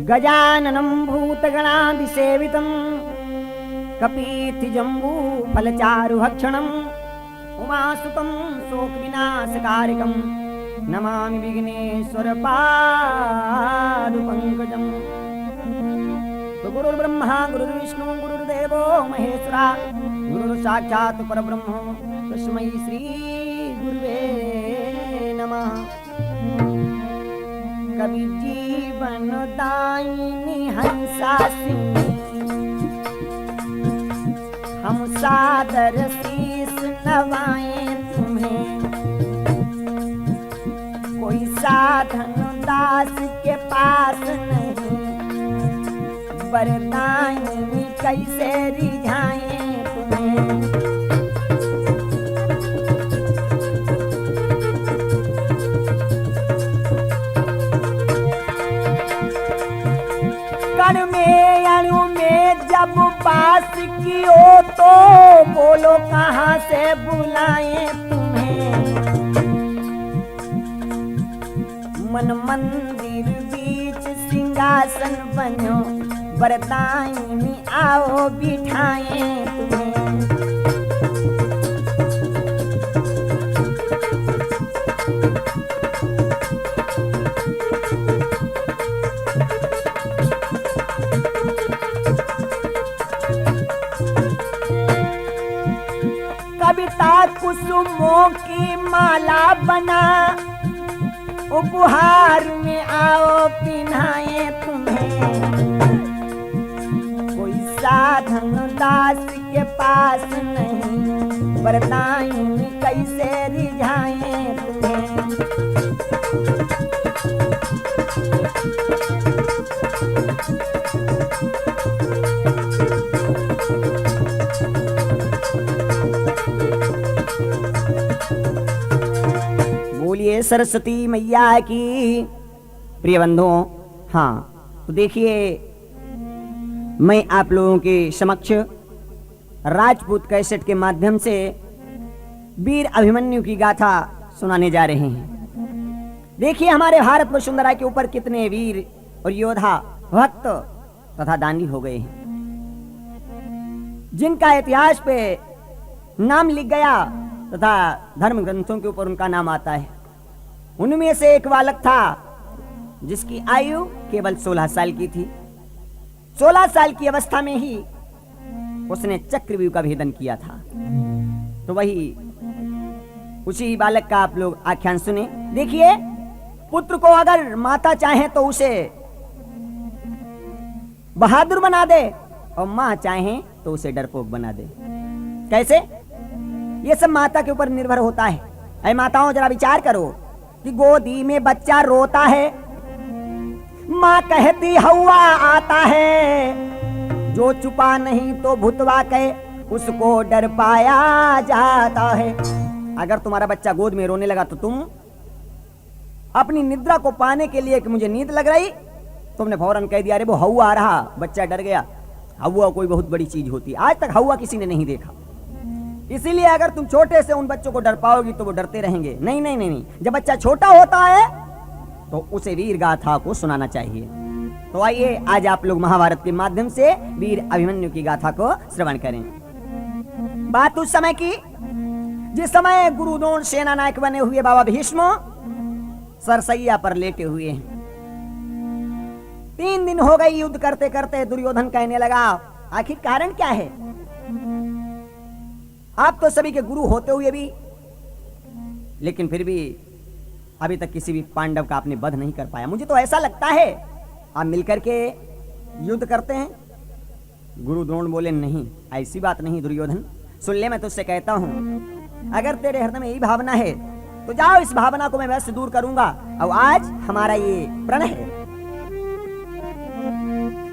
गजाननं भूतगणाधिसेवितं कपीर्तिजम्बूफलचारुभक्षणम् उमासुतं शोकविनाशकारकं नमामि विघ्नेश्वरपादपङ्कजम्। गुरुर्ब्रह्मा गुरुर्विष्णु गुरुर्देवो महेश्वरा गुरुर्साक्षात् परब्रह्म तस्मै श्री गुरुवे नमः। कवि जीवन दायिनी हंसा सिंह हम सादर शीस नवाएं तुम्हें। कोई साधन दास के पास नहीं वरदायिनी कैसे रिझाएं तुम्हें। कण में अणु में जब पास की हो तो बोलो कहाँ से बुलाएं तुम्हें। मन मंदिर बीच सिंहासन बनो वरदायिनी आओ बिठाएं तुम्हें। कविता कुसुमों की माला बना उपहार में आओ पिन्हाए तुम्हें। कोई साधन दास के पास नहीं वरदायिनी कैसे रिझाएं तुम्हें। बोलिए सरस्वती मैया की। प्रिय बंधुओं, हाँ तो देखिए मैं आप लोगों के समक्ष राजपूत कैसेट के माध्यम से वीर अभिमन्यु की गाथा सुनाने जा रहे हैं। देखिए हमारे भारत वसुंधरा के ऊपर कितने वीर और योद्धा भक्त तथा दानी हो गए हैं जिनका इतिहास पे नाम लिख गया तथा धर्म ग्रंथों के ऊपर उनका नाम आता है। उनमें से एक बालक था जिसकी आयु केवल 16 साल की थी। 16 साल की अवस्था में ही उसने चक्रव्यूह का भेदन किया था। तो वही उसी बालक का आप लोग आख्यान सुने। देखिए पुत्र को अगर माता चाहे तो उसे बहादुर बना दे और मां चाहे तो उसे डरपोक बना दे। कैसे? ये सब माता के ऊपर निर्भर होता है। ऐ माताओं जरा विचार करो कि गोदी में बच्चा रोता है, माँ कहती हवा आता है, जो छुपा नहीं तो भुतवा कहे उसको डर पाया जाता है। अगर तुम्हारा बच्चा गोद में रोने लगा तो तुम अपनी निद्रा को पाने के लिए कि मुझे नींद लग रही, तुमने फौरन कह दिया अरे वो हवा आ रहा, बच्चा डर गया। हवा कोई बहुत बड़ी चीज होती है, आज तक हवा किसी ने नहीं देखा। इसीलिए अगर तुम छोटे से उन बच्चों को डर पाओगी तो वो डरते रहेंगे। नहीं नहीं नहीं, जब बच्चा छोटा होता है तो उसे वीर गाथा को सुनाना चाहिए। तो आइए आज आप लोग महाभारत के माध्यम से वीर अभिमन्यु की गाथा को श्रवण करें। बात उस समय की जिस समय गुरु द्रोण सेना नायक बने हुए बाबा भीष्म सरसैया पर लेटे हुए हैं। 3 दिन हो गए युद्ध करते करते। दुर्योधन कहने लगा आखिर कारण क्या है? आप तो सभी के गुरु होते हुए भी, लेकिन फिर भी अभी तक किसी भी पांडव का आपने वध नहीं कर पाया। मुझे तो ऐसा लगता है आप मिलकर के युद्ध करते हैं। गुरु द्रोण बोले नहीं, ऐसी बात नहीं दुर्योधन, सुन ले मैं तुझसे कहता हूं, अगर तेरे हृदय में यही भावना है तो जाओ, इस भावना को मैं वैसे दूर करूंगा। और आज हमारा ये प्रण है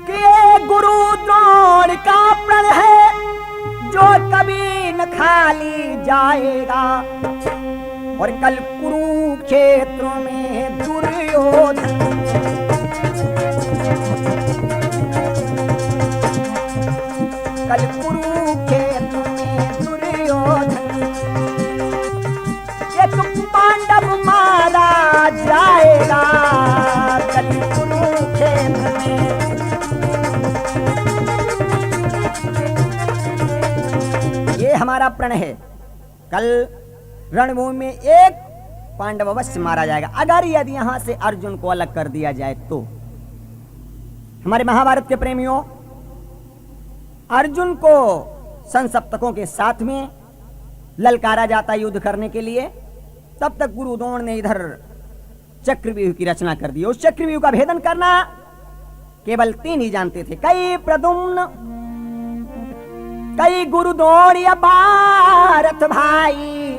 कि गुरु द्रोण का प्रण है जो कभी न खाली जाएगा। और कल कुरुक्षेत्र में दुर्योधन कल कुरुक्षेत्र में दुर्योधन एक पांडव मारा जाएगा। कल कुरुक्षेत्र में बड़ा प्रण है, कल रणभूमि में एक पांडव अवश्य मारा जाएगा अगर यदि यहां से अर्जुन को अलग कर दिया जाए तो। हमारे महाभारत के प्रेमियों, अर्जुन को संसप्तकों के साथ में ललकारा जाता युद्ध करने के लिए। तब तक गुरु द्रोण ने इधर चक्रव्यूह की रचना कर दी। उस चक्रव्यूह का भेदन करना केवल 3 ही जानते थे, कई प्रद्युम्न, कई गुरु द्रोण या भारत भाई,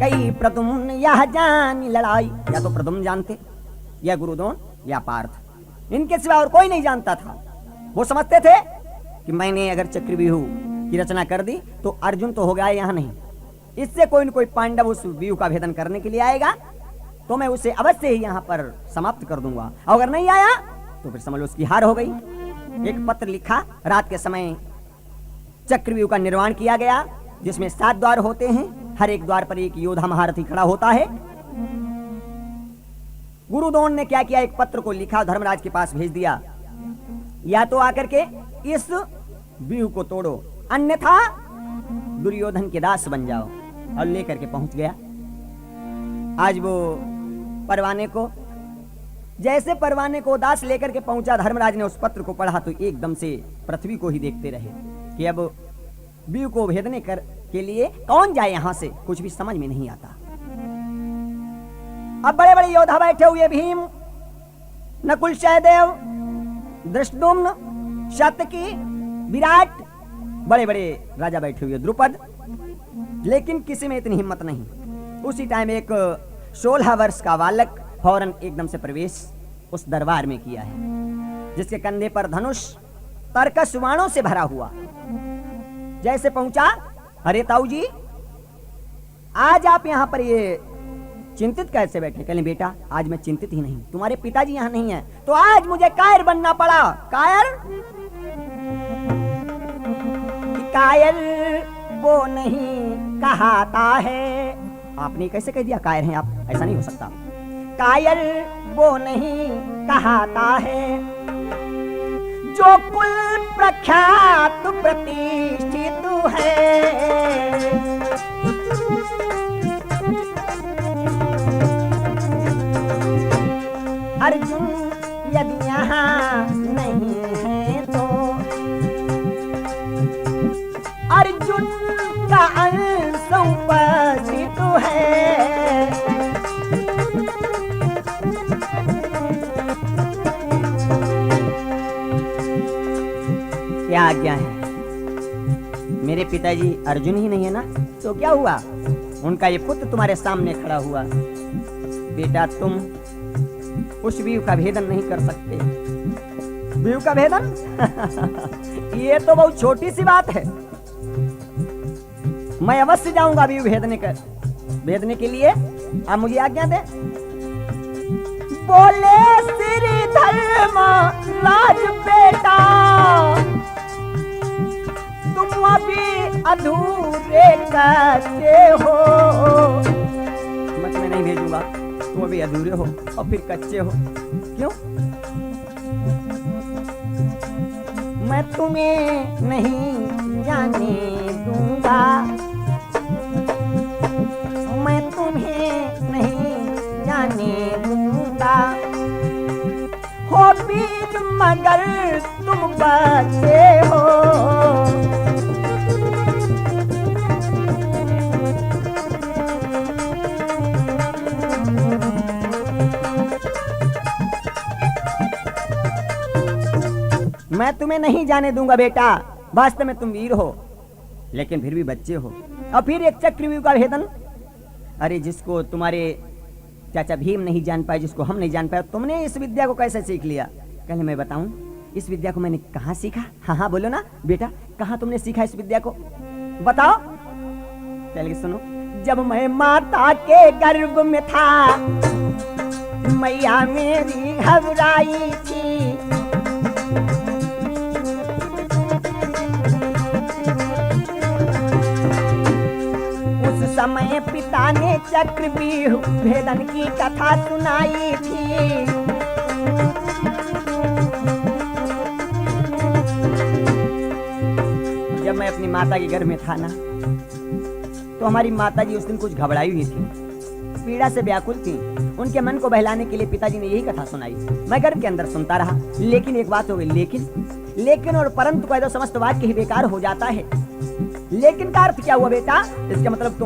कई प्रद्युम्न यह जानी लड़ाई। या तो प्रद्युम्न जानते, या गुरु द्रोण, या पार्थ, इनके सिवा और कोई नहीं जानता था। वो समझते थे कि मैंने अगर चक्रव्यूह की रचना कर दी तो अर्जुन तो हो गया यहां नहीं, इससे कोई न कोई पांडव उस व्यूह का भेदन करने के लिए आएगा तो मैं उसे अवश्य ही यहां पर समाप्त कर दूंगा। और अगर नहीं आया तो फिर समझ लो उसकी हार हो गई। एक पत्र लिखा, रात के समय चक्रव्यूह का निर्माण किया गया, जिसमें 7 द्वार होते हैं, हर एक द्वार पर एक योद्धा महारथी खड़ा होता है। गुरु द्रोण ने क्या किया, एक पत्र को लिखा, धर्मराज के पास भेज दिया, या तो आकर के इस व्यूह को तोड़ो, अन्यथा दुर्योधन के दास बन जाओ। और लेकर के पहुंच गया। आज वो परवाने को, जैसे परवाने को दास लेकर के पहुंचा, धर्मराज ने उस पत्र को पढ़ा तो एकदम से पृथ्वी को ही देखते रहे कि अब व्यूह को भेदने के लिए कौन जाए यहां से, कुछ भी समझ में नहीं आता। अब बड़े बड़े योद्धा बैठे हुए, भीम, नकुल, सहदेव, धृष्टद्युम्न, शतकी, विराट, बड़े बड़े राजा बैठे हुए, द्रुपद, लेकिन किसी में इतनी हिम्मत नहीं। उसी टाइम एक 16 वर्ष का बालक फौरन एकदम से प्रवेश उस दरबार में किया है, जिसके कंधे पर धनुष तरकस बाणों से भरा हुआ। जैसे पहुंचा, अरे ताऊ जी, आज आप यहाँ पर ये चिंतित कैसे बैठे? कहले बेटा, आज मैं चिंतित ही नहीं, तुम्हारे पिताजी यहाँ नहीं है तो आज मुझे कायर बनना पड़ा। कायर? कायर वो नहीं कहाता है। आपने कैसे कह दिया कायर हैं आप? ऐसा नहीं हो सकता। कायर वो नहीं कहाता है जो कुल प्रख्यात प्रतिष्ठित है। अर्जुन यदि यहाँ नहीं है तो अर्जुन का अंश उपस्थित है। क्या आज्ञा है? मेरे पिताजी अर्जुन ही नहीं है ना, तो क्या हुआ? उनका ये पुत्र तुम्हारे सामने खड़ा हुआ। बेटा, तुम उस व्यूह का भेदन नहीं कर सकते। व्यूह का भेदन? ये तो बहुत छोटी सी बात है। मैं अवश्य जाऊंगा व्यूह भेदने के लिए। आप मुझे आज्ञा दे। बोले श्री धर्म राज बेटा, तुम अभी अधूरे कच्चे हो। मैं नहीं भेजूंगा, तुम अभी अधूरे हो और फिर कच्चे हो। क्यों? मैं तुम्हें नहीं जाने दूंगा, मैं तुम्हें नहीं जाने दूंगा। हो वीर मगर तुम बचे हो। मैं तुम्हें नहीं जाने दूंगा बेटा, वास्तव में तुम वीर हो लेकिन फिर भी बच्चे हो। और फिर एक चक्रव्यूह का भेदन, अरे जिसको तुम्हारे चाचा भीम नहीं जान पाए, जिसको हम नहीं जान पाए, तुमने इस विद्या को कैसे सीख लिया? कहले मैं बताऊं, इस विद्या को मैंने कहाँ सीखा? हाँ हाँ बोलो ना बेटा, कहाँ तुमने सीखा इस विद्या को? बताओ। चलिए सुनो। जब मैं माता के गर्भ में था, मैया मेरी घबराई थी। उस समय पिता ने चक्रव्यूह भेदन की कथा सुनाई थी। जब मैं अपनी माता के गर्भ में था ना, तो हमारी माता जी उस दिन कुछ घबराई हुई थी, पीड़ा से व्याकुल थी। उनके मन को बहलाने के लिए पिताजी ने यही कथा सुनाई। मैं गर्भ के अंदर सुनता रहा। लेकिन एक बात हो गई, लेकिन और परंतु कह दो, समस्त वाक्य ही बेकार हो जाता है। लेकिन का अर्थ क्या हुआ बेटा? इसका मतलब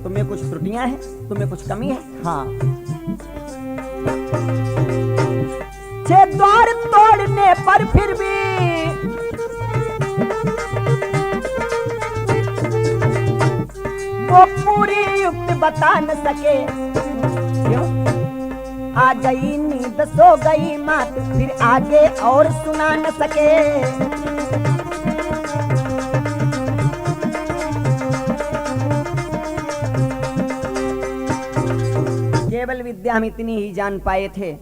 तुम्हें कुछ त्रुटियां हैं, तुम्हें कुछ कमी है। हाँ, 6 द्वार तोड़ने पर फिर भी वो पूरी युक्त बता न सके। क्यों? आ गई नींद, सो गई मात, फिर आगे और सुना न सके। केवल विद्या हम इतनी ही जान पाए थे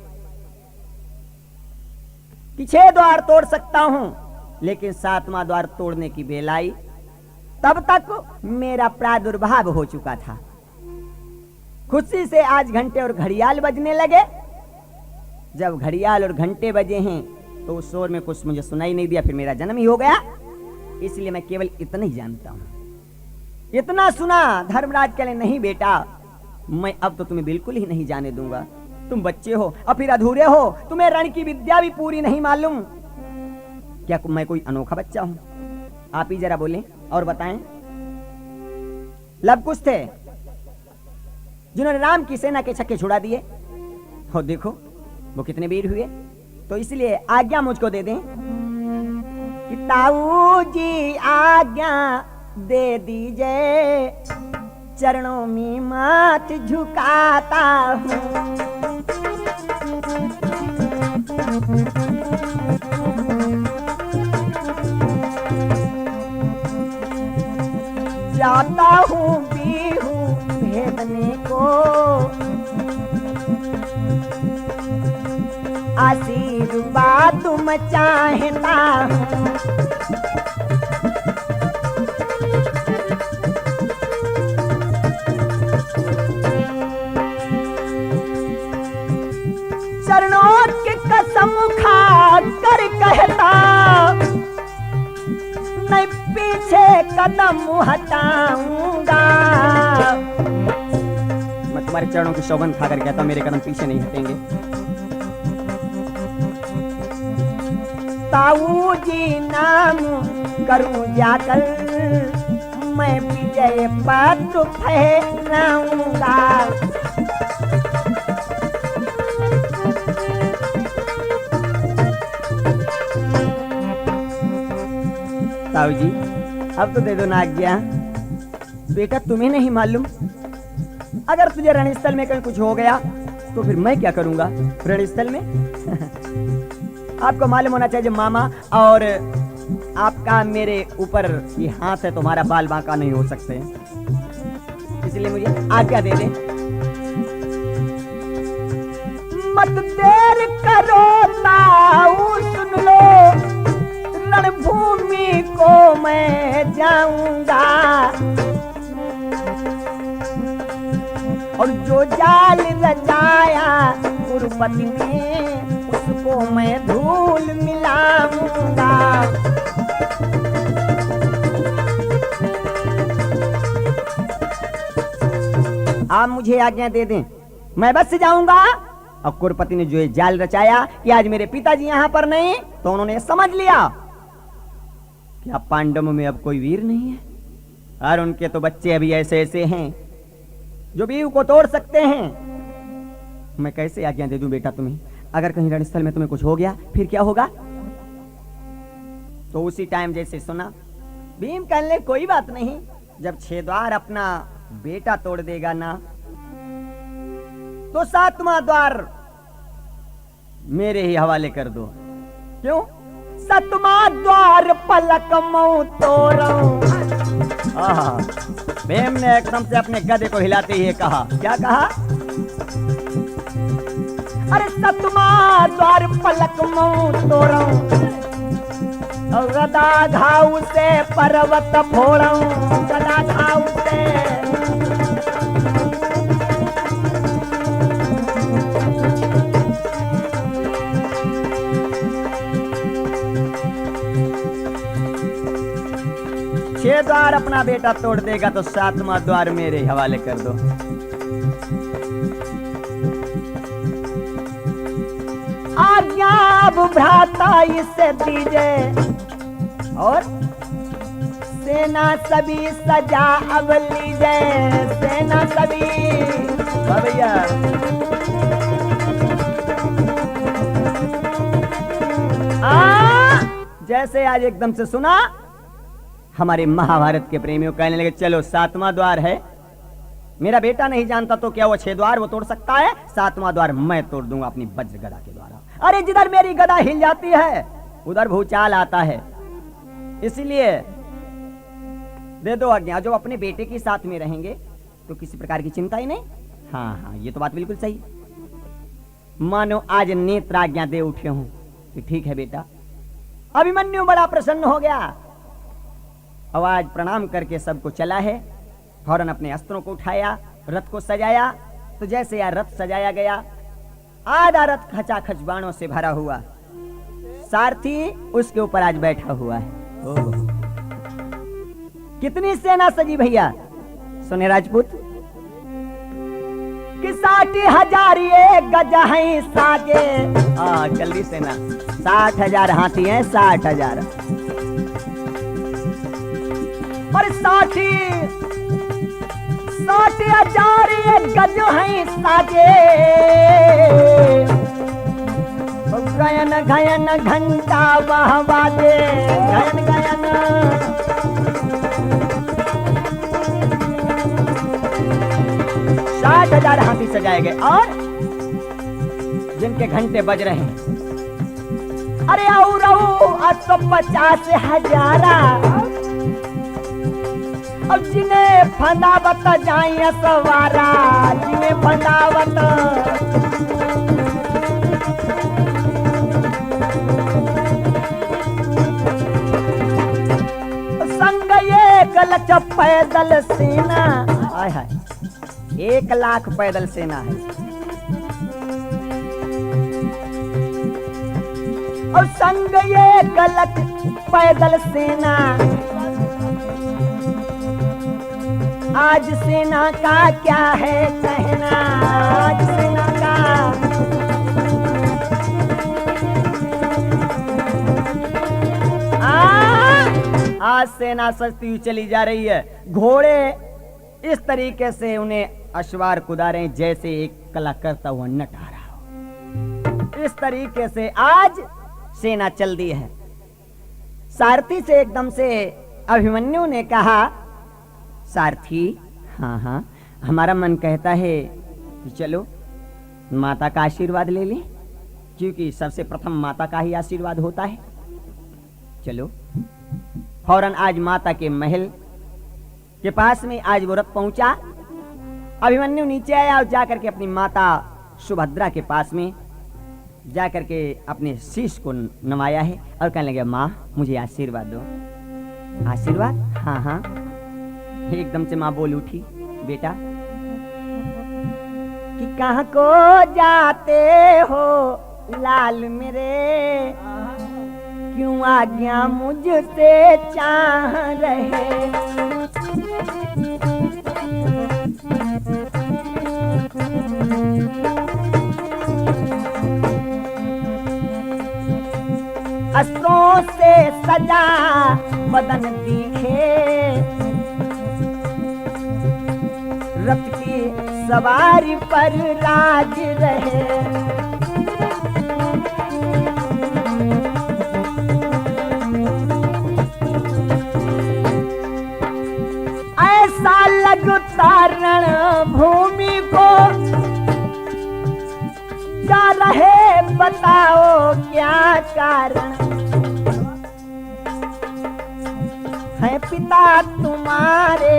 कि 6 द्वार तोड़ सकता हूं, लेकिन 7वां द्वार तोड़ने की बेला आई, तब तक मेरा प्रादुर्भाव हो चुका था। खुशी से आज घंटे और घड़ियाल बजने लगे। जब घड़ियाल और घंटे बजे हैं तो उस शोर में कुछ मुझे सुनाई नहीं दिया, फिर मेरा जन्म ही हो गया। इसलिए मैं केवल इतना ही जानता हूं। इतना सुना। धर्मराज कह ले, नहीं बेटा, मैं अब तो तुम्हें बिल्कुल ही नहीं जाने दूंगा। तुम बच्चे हो और फिर अधूरे हो, तुम्हें रण की विद्या भी पूरी नहीं मालूम। क्या मैं कोई अनोखा बच्चा हूं? आप ही जरा बोलें और बताएं। लव कुश थे जिन्होंने राम की सेना के छक्के छुड़ा दिए, और देखो वो कितने वीर हुए। तो इसलिए आज्ञा मुझको दे दें कि ताऊ जी आज्ञा दे दीजिए, चरणों में माथ झुकाता हूँ। जाता हूँ बीहू भेदने को, आशीर्वाद तुम चाहता हूँ। चरणों की कसम खा कर कहता, मैं पीछे कदम हटाऊंगा। मैं तुम्हारे चरणों की सौगंध खाकर कहता हूं, मेरे कदम पीछे नहीं हटेंगे। ताऊ जी नाम करूं जाकर, मैं विजय पत्र फहराऊंगा। ताऊ जी अब तो दे दो ना आज्ञा। बेटा तुम्हें नहीं मालूम, अगर तुझे रणस्थल में कहीं कुछ हो गया तो फिर मैं क्या करूंगा रणस्थल में? आपको मालूम होना चाहिए मामा, और आपका मेरे ऊपर ये हाथ है, तुम्हारा बाल बांका नहीं हो सकते। इसलिए मुझे आज्ञा दे दे। मत देर करो ताऊ, सुन लो रणभूमि को मैं जाऊंगा, और जो जाल रचाया कुरुपति ने उसको मैं धूल मिलाऊंगा। आप मुझे आज्ञा दे दें, मैं बस जाऊंगा। और कुरुपति ने जो ये जाल रचाया कि आज मेरे पिताजी यहाँ पर नहीं, तो उन्होंने समझ लिया कि अब पांडवों में अब कोई वीर नहीं है, और उनके तो बच्चे अभी ऐसे ऐसे हैं जो बीव को तोड़ सकते हैं। मैं कैसे आज्ञा दे दूं बेटा तुम्हें? अगर कहीं रणस्थल में तुम्हें कुछ हो गया फिर क्या होगा? तो उसी टाइम जैसे सुना, भीम कहने कोई बात नहीं, जब 6 द्वार अपना बेटा तोड़ देगा ना, तो 7वां द्वार मेरे ही हवाले कर दो। क्यों? 7वां द्वार पलक मऊ तोड़ूं। भीम ने एकदम से अपने गधे को हिलाते ही कहा, क्या कहा? अरे 7वां द्वार पलक मऊ तोड़ूं, गदा घाव से पर्वत फोड़ूं, गदा घाव से। द्वार अपना बेटा तोड़ देगा तो सातवां द्वार मेरे हवाले कर दो। आज्ञा अब भ्राता इसे दीजिए और सेना सभी सजा अब लीजिए। सेना सभी भैया जैसे आज एकदम से सुना, हमारे महाभारत के प्रेमियों कहने लगे चलो सातवां द्वार है, मेरा बेटा नहीं जानता तो क्या वो 6 द्वार वो तोड़ सकता है? सातवां द्वार मैं तोड़ दूंगा अपनी वज्र गदा के द्वारा। अरे जिधर मेरी गदा हिल जाती है उधर भूचाल आता है, इसलिए दे दो आज्ञा। जो अपने बेटे के साथ में रहेंगे तो किसी प्रकार की चिंता ही नहीं। हाँ हाँ, ये तो बात बिल्कुल सही। मानो आज नेत्र आज्ञा दे उठे हूं कि ठीक है बेटा। अभिमन्यु बड़ा प्रसन्न हो गया, आवाज प्रणाम करके सबको चला है। फौरन अपने अस्त्रों को उठाया, रथ को सजाया। तो जैसे यह रथ सजाया गया, आधा रथ खचाखच बाणों से भरा हुआ, सारथी उसके ऊपर आज बैठा हुआ है। कितनी सेना सजी भैया, सुने राजपूत कि 60,000 ये गज हैं साजे। जल्दी सेना 60,000 हाथी हैं, 60,000 और 60,000 ये गज हैं साजे। गयन गयन घंटा बहवाजे, गयन गयन 60,000 हाथी सजाए गए और जिनके घंटे बज रहे हैं। अरे और 150,000 अब जिन्हें फंदावत जाए सवारा, जिन्हें फंदावत संग ये गलत पैदल सेना। हाय हाय, 1 लाख पैदल सेना है और संग ये गलत पैदल सेना। आज सेना का क्या है कहना, आज सेना का आज सेना सजती हुई चली जा रही है। घोड़े इस तरीके से उन्हें अश्वार कुदा रहे जैसे एक कला करता हुआ नट आ रहा हो। इस तरीके से आज सेना चल दी है। सारथी से एकदम से अभिमन्यु ने कहा, सारथी हाँ हाँ, हमारा मन कहता है कि चलो माता का आशीर्वाद ले लें, क्योंकि सबसे प्रथम माता का ही आशीर्वाद होता है। चलो फौरन आज माता के महल के पास में आज वो रथ पहुंचा। अभिमन्यु नीचे आया और जाकर के अपनी माता सुभद्रा के पास में जाकर के अपने शीश को नवाया है और कहने लगे, माँ मुझे आशीर्वाद दो। आशीर्वाद? हाँ हाँ। एकदम से माँ बोल उठी, बेटा कि कहाँ को जाते हो लाल मेरे, क्यों आज्ञा मुझसे चाह रहे। अस्त्रों से सजा बदन दिखे, रथ की सवारी पर राज रहे। ऐसा लगता रण भूमि को जा रहे, बताओ क्या कारण है पिता तुम्हारे,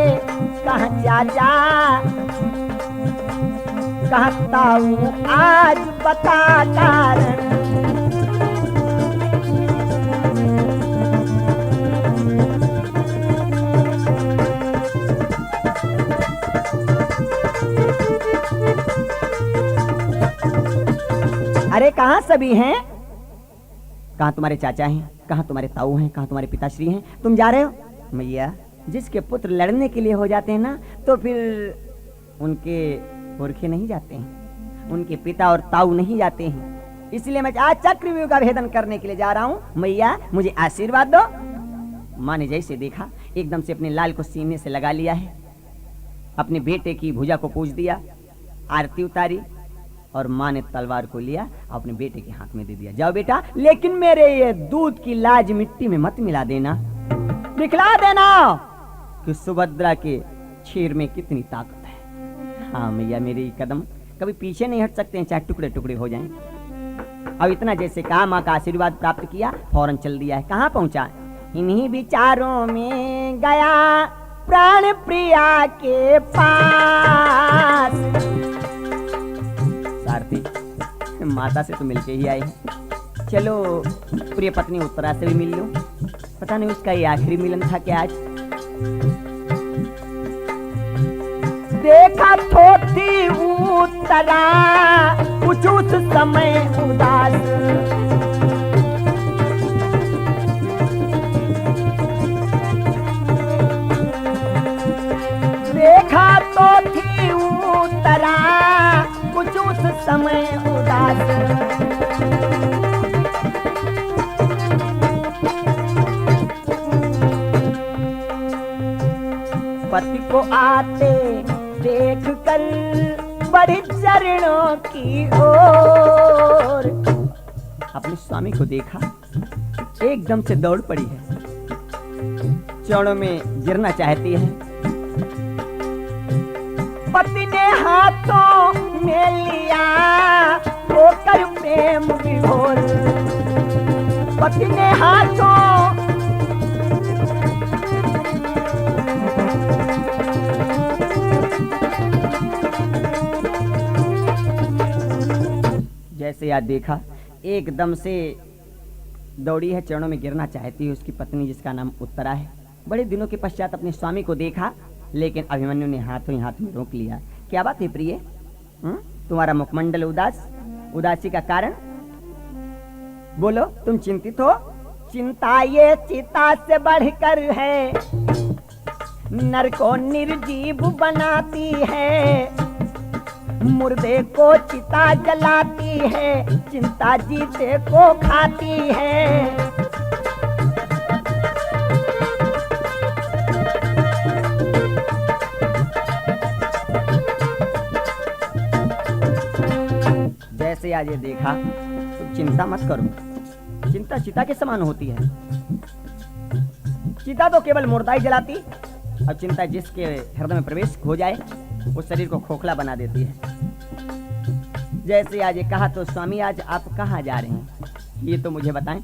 कहाँ जा कहता हूँ आज बता कारण। अरे कहाँ सभी हैं? कहाँ तुम्हारे चाचा हैं? कहाँ तुम्हारे ताऊ हैं? कहाँ तुम्हारे पिताश्री हैं? तुम जा रहे हो? मैया जिसके पुत्र लड़ने के लिए हो जाते हैं ना, तो फिर उनके पुरखे नहीं जाते हैं, उनके पिता और ताऊ नहीं जाते हैं। इसलिए मैं आज चक्रव्यूह का भेदन करने के लिए जा रहा हूं। मैया मुझे आशीर्वाद दो। माँ ने जैसे देखा एकदम से अपने लाल को सीने से लगा लिया है, अपने बेटे की भुजा को पूज दिया, आरती उतारी और माँ ने तलवार को लिया, अपने बेटे के हाथ में दे दिया। जाओ बेटा, लेकिन मेरे ये दूध की लाज मिट्टी में मत मिला देना, दिखला देना कि सुभद्रा के छीर में कितनी ताकत है। हाँ मैया, मेरे कदम कभी पीछे नहीं हट सकते हैं, चाहे टुकड़े टुकड़े हो जाएं। अब इतना जैसे कहा, माँ का आशीर्वाद प्राप्त किया, फौरन चल दिया है। कहाँ पहुंचा? इन्हीं विचारों में गया प्राण प्रिया के पास। सारथी, माता से तो मिलके ही आए हैं, चलो प्रिय पत्नी उत्तरा से भी मिल लो। पता नहीं उसका ये आखिरी मिलन था क्या आज। देखा थोथी उत्तरा कुछ उस समय उदास, देखा तो थी उत्तरा कुछ उस समय उदास। पति को आते देख कर बढ़ी चरणों की ओर, अपने स्वामी को देखा, एकदम से दौड़ पड़ी है, चरणों में गिरना चाहती है। पति ने हाथों में लिया होकर प्रेम विभोर, पति ने हाथों जैसे याद देखा, एकदम से दौड़ी है, चरणों में गिरना चाहती है उसकी पत्नी जिसका नाम उत्तरा है। बड़े दिनों के पश्चात अपने स्वामी को देखा, लेकिन अभिमन्यु ने हाथों ही हाथ में रोक लिया। क्या बात है प्रिय, तुम्हारा मुखमंडल उदास, उदासी का कारण बोलो, तुम चिंतित हो? चिंता ये चिता से बढ़कर है, नर को निर्जीव बनाती है, मुर्दे को चिता जलाती है, चिंता जीते को खाती है। जैसे आज ये देखा, तो चिंता मत करो, चिंता चिता के समान होती है। चिता तो केवल मुर्दा ही जलाती, और चिंता जिसके हृदय में प्रवेश हो जाए वो शरीर को खोखला बना देती है। जैसे आज ये कहा, तो स्वामी आज आप कहाँ जा रहे हैं, ये तो मुझे बताएं।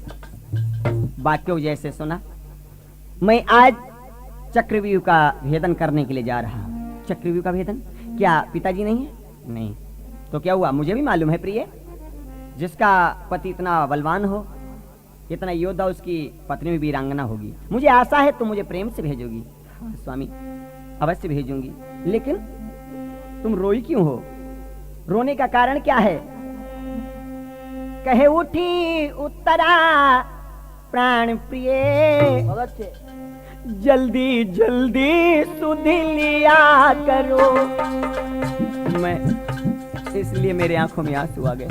वाक्यों जैसे सुना, मैं आज चक्रव्यूह का भेदन करने के लिए जा रहा हूँ। चक्रव्यूह का भेदन? क्या पिताजी नहीं है? नहीं। तो क्या हुआ? मुझे भी मालूम है प्रिय, जिसका पति इतना बलवान हो, इतना योद्धा, उसकी पत्नी भी वीरांगना होगी। मुझे आशा है तुम मुझे प्रेम से भेजोगी। हाँ स्वामी, अवश्य भेजूंगी। लेकिन तुम रोई क्यों हो? रोने का कारण क्या है? कहे उठी उत्तरा प्राण प्रिय, जल्दी जल्दी सुध लिया करो। मैं इसलिए मेरे आंखों में आंसू आ गए,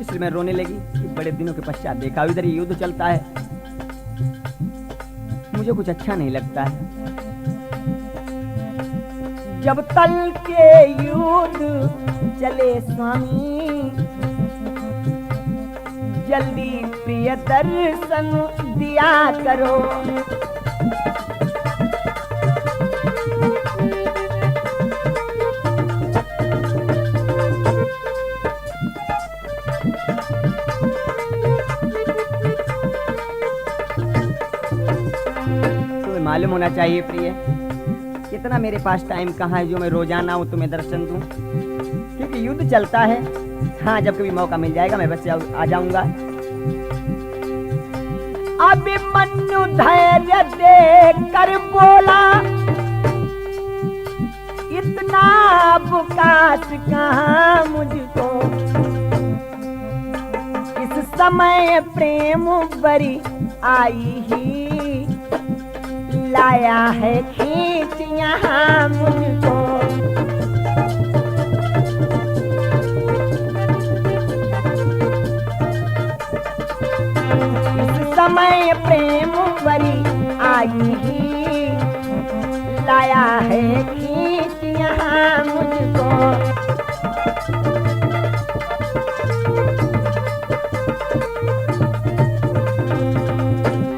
इसलिए मैं रोने लगी कि बड़े दिनों के पश्चात देखा इधर युद्ध चलता है, मुझे कुछ अच्छा नहीं लगता है। जब तल के युद्ध चले स्वामी, जल्दी प्रिय दर्शन दिया करो। तुम्हें मालूम होना चाहिए प्रिय, कितना मेरे पास टाइम कहाँ है जो मैं रोजाना हूँ तुम्हें दर्शन दूं, क्योंकि युद्ध चलता है। हाँ, जब कभी मौका मिल जाएगा मैं बस आ जाऊंगा। अभिमन्यु धैर्य दे कर बोला, इतना अवकाश कहाँ मुझको, इस समय प्रेम बरी आई ही लाया है खींच यहाँ मुझको। इस समय प्रेम वरी आई ही लाया है खींच यहाँ मुझको।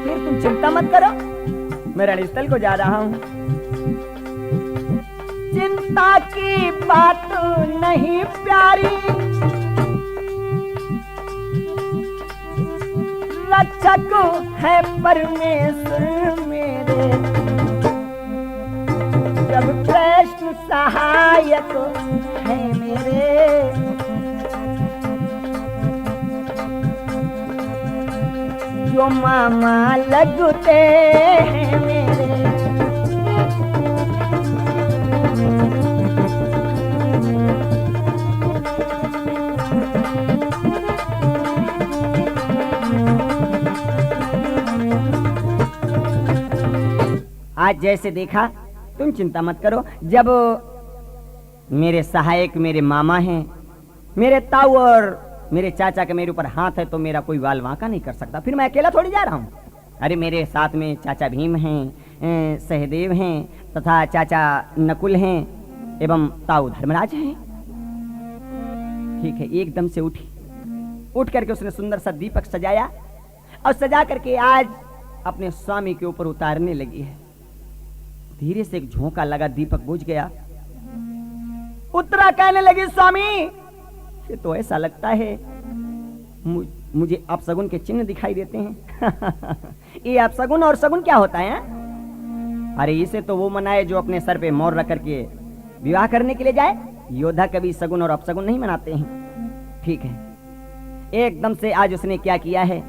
फिर तुम चिंता मत करो, मैं रणस्थल को जा रहा हूं। चिंता की बात नहीं प्यारी, रक्षक है परमेश्वर मेरे। जब कृष्ण सहायक है मेरे, जो मामा लगते हैं मेरे। आज जैसे देखा, तुम चिंता मत करो। जब मेरे सहायक मेरे मामा हैं, मेरे ताऊ और मेरे चाचा के मेरे ऊपर हाथ है, तो मेरा कोई वाल वांका नहीं कर सकता। फिर मैं अकेला थोड़ी जा रहा हूँ। अरे मेरे साथ में चाचा भीम हैं, सहदेव हैं, तथा चाचा नकुल हैं एवं ताऊ धर्मराज हैं। ठीक है, एकदम से उठी। उठ करके उसने सुंदर सा दीपक सजाया और सजा करके आज अपने स्वामी के ऊपर उतारने लगी है। धीरे से एक झोंका लगा, दीपक बुझ गया। उतरा, कहने लगी, स्वामी ये तो ऐसा लगता है मुझे अपशगुन के चिन्ह दिखाई देते हैं। ये अपशगुन और शगुन क्या होता है? अरे इसे तो वो मनाए जो अपने सर पे मोर रख करके विवाह करने के लिए जाए। योद्धा कभी शगुन और अपशगुन नहीं मनाते हैं। ठीक है, एकदम से आज उसने क्या किया है,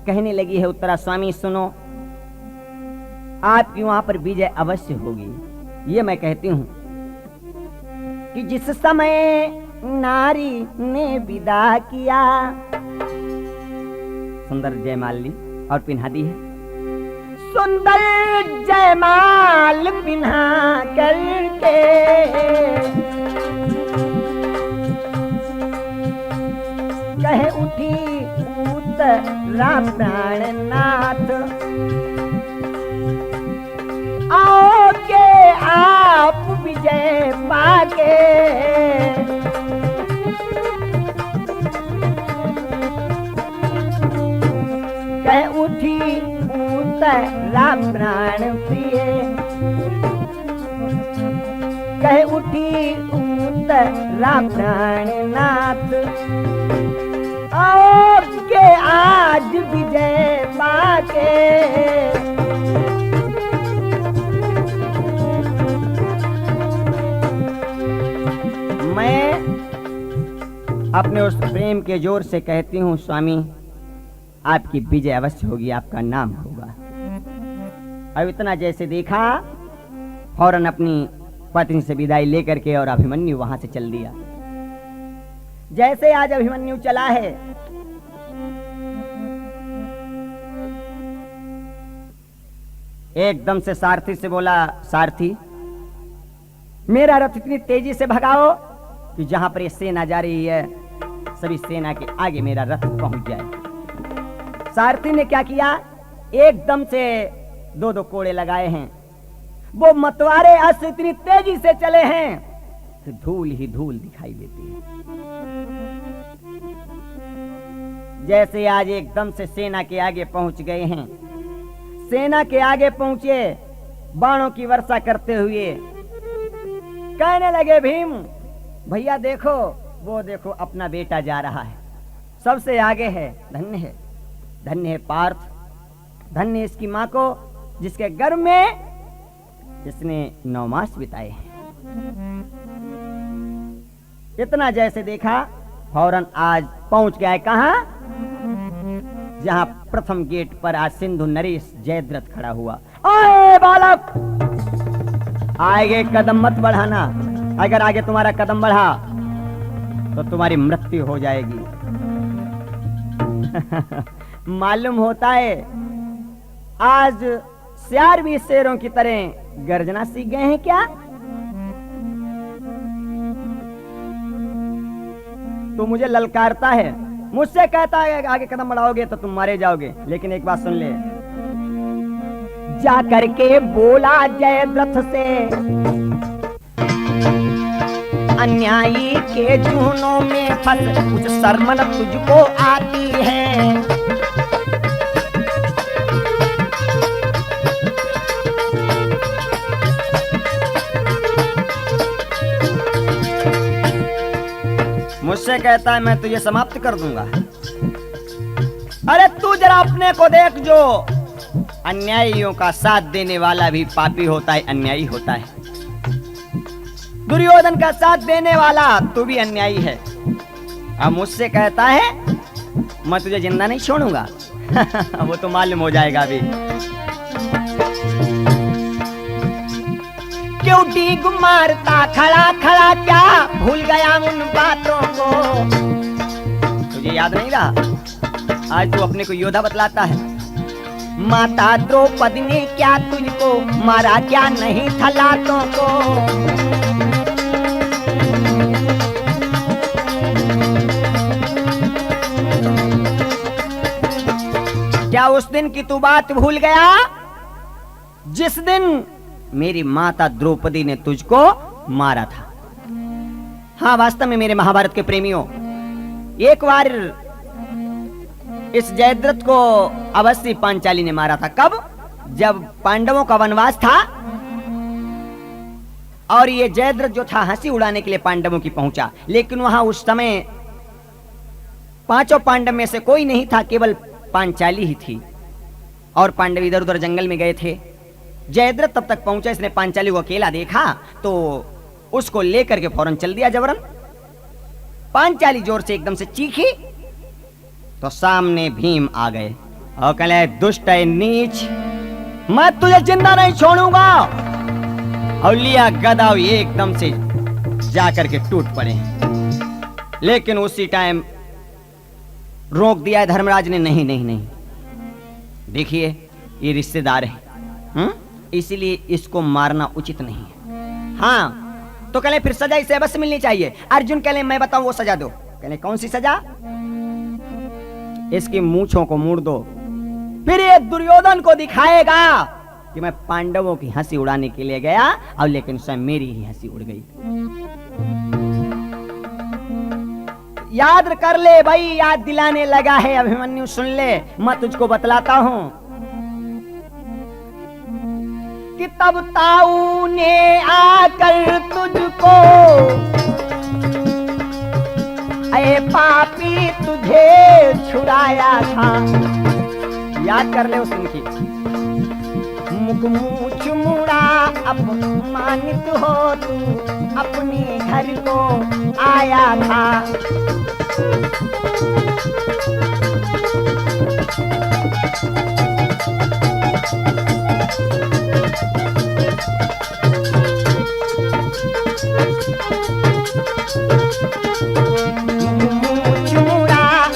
कहने लगी है उत्तरा, स्वामी सुनो, आपकी वहां पर विजय अवश्य होगी। ये मैं कहती हूं कि जिस समय नारी ने विदा किया, सुंदर जयमाल ली और पिन्हा दी है। सुंदर जयमाल पिन्हा करके कहे उठी उत्तरा प्राणनाथ, आओ के आप विजय पाके। कह उठी उत्तरा प्राण प्रिय, कह उठी उत्तरा प्राणनाथ, आओ के आज विजय पाके। मैं अपने उस प्रेम के जोर से कहती हूँ, स्वामी आपकी विजय अवश्य होगी, आपका नाम होगा। अब इतना जैसे देखा, फौरन अपनी पत्नी से विदाई लेकर के और अभिमन्यु वहां से चल दिया। जैसे आज अभिमन्यु चला है, एकदम से सारथी से बोला, सारथी मेरा रथ इतनी तेजी से भगाओ कि जहां पर ये सेना जा रही है, सभी सेना के आगे मेरा रथ पहुंच जाए। सारथी ने क्या किया, एकदम से दो दो कोड़े लगाए हैं। वो मतवारे अश्व इतनी तेजी से चले हैं कि धूल ही धूल दिखाई देती है। जैसे आज एकदम से सेना के आगे पहुंच गए हैं, सेना के आगे पहुंचे, बाणों की वर्षा करते हुए कहने लगे, भीम भैया देखो, वो देखो अपना बेटा जा रहा है, सबसे आगे है। धन्य है, धन्य है पार्थ, धन्य इसकी मां को जिसके गर्भ में इसने 9 मास बिताए हैं। इतना जैसे देखा, फौरन आज पहुंच गया है कहां, जहां प्रथम गेट पर आज सिंधु नरेश जयद्रथ खड़ा हुआ। ओए बालक, आगे कदम मत बढ़ाना, अगर आगे तुम्हारा कदम बढ़ा तो तुम्हारी मृत्यु हो जाएगी। मालूम होता है आज सियार भी शेरों की तरह गर्जना सीख गए हैं क्या? तो मुझे ललकारता है, मुझसे कहता है आगे कदम बढ़ाओगे तो तुम मारे जाओगे। लेकिन एक बात सुन ले, जा करके बोला जयद्रथ से, अन्यायी के जूनों में फंस कुछ शर्म न तुझको आती है। मुझसे कहता है मैं तुझे समाप्त कर दूंगा। अरे तू जरा अपने को देख, जो अन्यायियों का साथ देने वाला भी पापी होता है, अन्यायी होता है। दुर्योधन का साथ देने वाला तू भी अन्यायी है। अब मुझसे कहता है मैं तुझे जिंदा नहीं छोड़ूंगा। वो तो मालूम हो जाएगा अभी। क्यों डीग मारता खड़ा खड़ा, क्या भूल गया उन बातों को? तुझे याद नहीं रहा? आज तू अपने को योद्धा बतलाता है। माता द्रौपदी ने क्या तुझको मारा, क्या नहीं था लातों को? क्या उस दिन की तू बात भूल गया जिस दिन मेरी माता द्रौपदी ने तुझको मारा था? हाँ, वास्तव में मेरे महाभारत के प्रेमियों, एक बार इस जयद्रथ को अवश्य पांचाली ने मारा था। कब? जब पांडवों का वनवास था और ये जयद्रथ जो था हंसी उड़ाने के लिए पांडवों की पहुंचा। लेकिन वहां उस समय पांचों पांडव में से कोई नहीं था, केवल पांचाली ही थी। और पांडव इधर उधर जंगल में गए थे। जयद्रथ तब तक पहुंचा, इसने पांचाली को अकेला देखा तो उसको लेकर के फौरन चल दिया जबरन। पांचाली जोर से एकदम से चीखी तो सामने भीम आ गए और कहले, दुष्ट है नीच, मैं तुझे जिंदा नहीं छोड़ूंगा। और लिया गदा, एकदम से जाकर के टूट पड़े। लेकिन उसी टाइम रोक दिया धर्मराज ने, नहीं नहीं नहीं, देखिए ये रिश्तेदार है, इसलिए इसको मारना उचित नहीं है। हाँ, तो कहले फिर सजा इसे अवश्य मिलनी चाहिए। अर्जुन कहले मैं बताऊं वो सजा दो। कहले कौन सी सजा? इसकी मूंछों को मोड़ दो, फिर ये दुर्योधन को दिखाएगा कि मैं पांडवों की हंसी उड़ाने के लिए गया और लेकिन स्वयं मेरी ही हंसी उड़ गई। याद कर ले भाई, याद दिलाने लगा है अभिमन्यु, सुन ले, मैं तुझको बतलाता हूं कि तब ताऊ ने आकर तुझको, अरे पापी तुझे छुड़ाया था। याद कर ले उस दिन की। मुख मूछ मुड़ा अपमानित हो तू, अपने घर को आया था।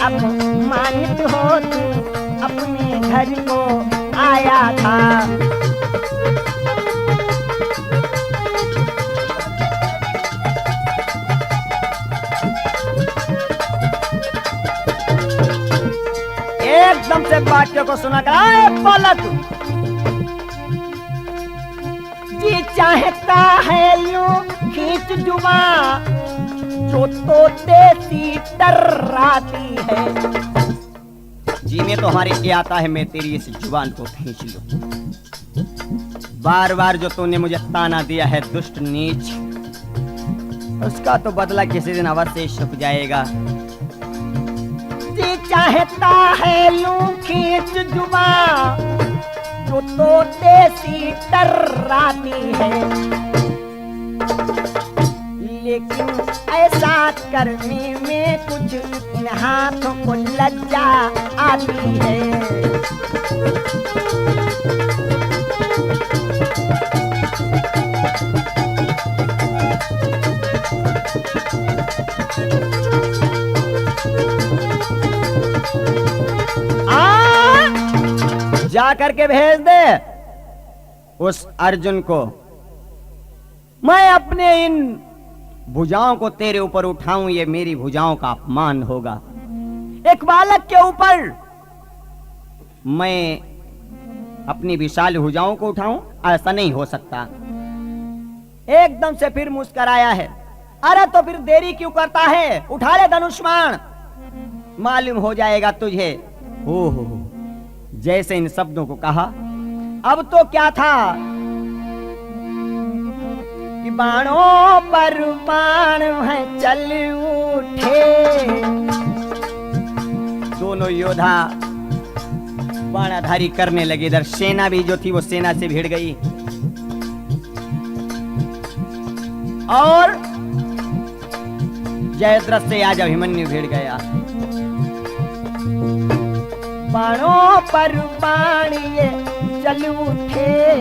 अपमानित हो तू, अपने घर को आया था। एकदम से वाक्य को सुना कर पलट, जी चाहता है यूं खींच जुबा, जो तोते सी टर्राती है। जी में तो हमारे ये आता है, मैं तेरी इस जुबान को खींच लूं। बार बार जो तूने मुझे ताना दिया है दुष्ट नीच, उसका तो बदला किसी दिन अवश्य छुप जाएगा। जी चाहता है लूं खींच जुबा, जो तोते सी टर्राती है। लेकिन ऐसा करने में कुछ इन हाथों को लज्जा आती है। जा करके भेज दे उस अर्जुन को मैं अपने इन भुजाओं को तेरे ऊपर उठाऊं, ये मेरी भुजाओं का अपमान होगा। एक बालक के ऊपर मैं अपनी विशाल भुजाओं को उठाऊं, ऐसा नहीं हो सकता। एकदम से फिर मुस्कुराया है। अरे तो फिर देरी क्यों करता है, उठा ले धनुष्मान, मालूम हो जाएगा तुझे। हो जैसे इन शब्दों को कहा, अब तो क्या था कि बाणों पर बाण है चल उठे। दोनों योद्धा बाणाधारी करने लगे। इधर सेना भी जो थी वो सेना से भिड़ गई और जयद्रथ से आज अभिमन्यु भिड़ गया। बाणों पर बाण ये चल उठे,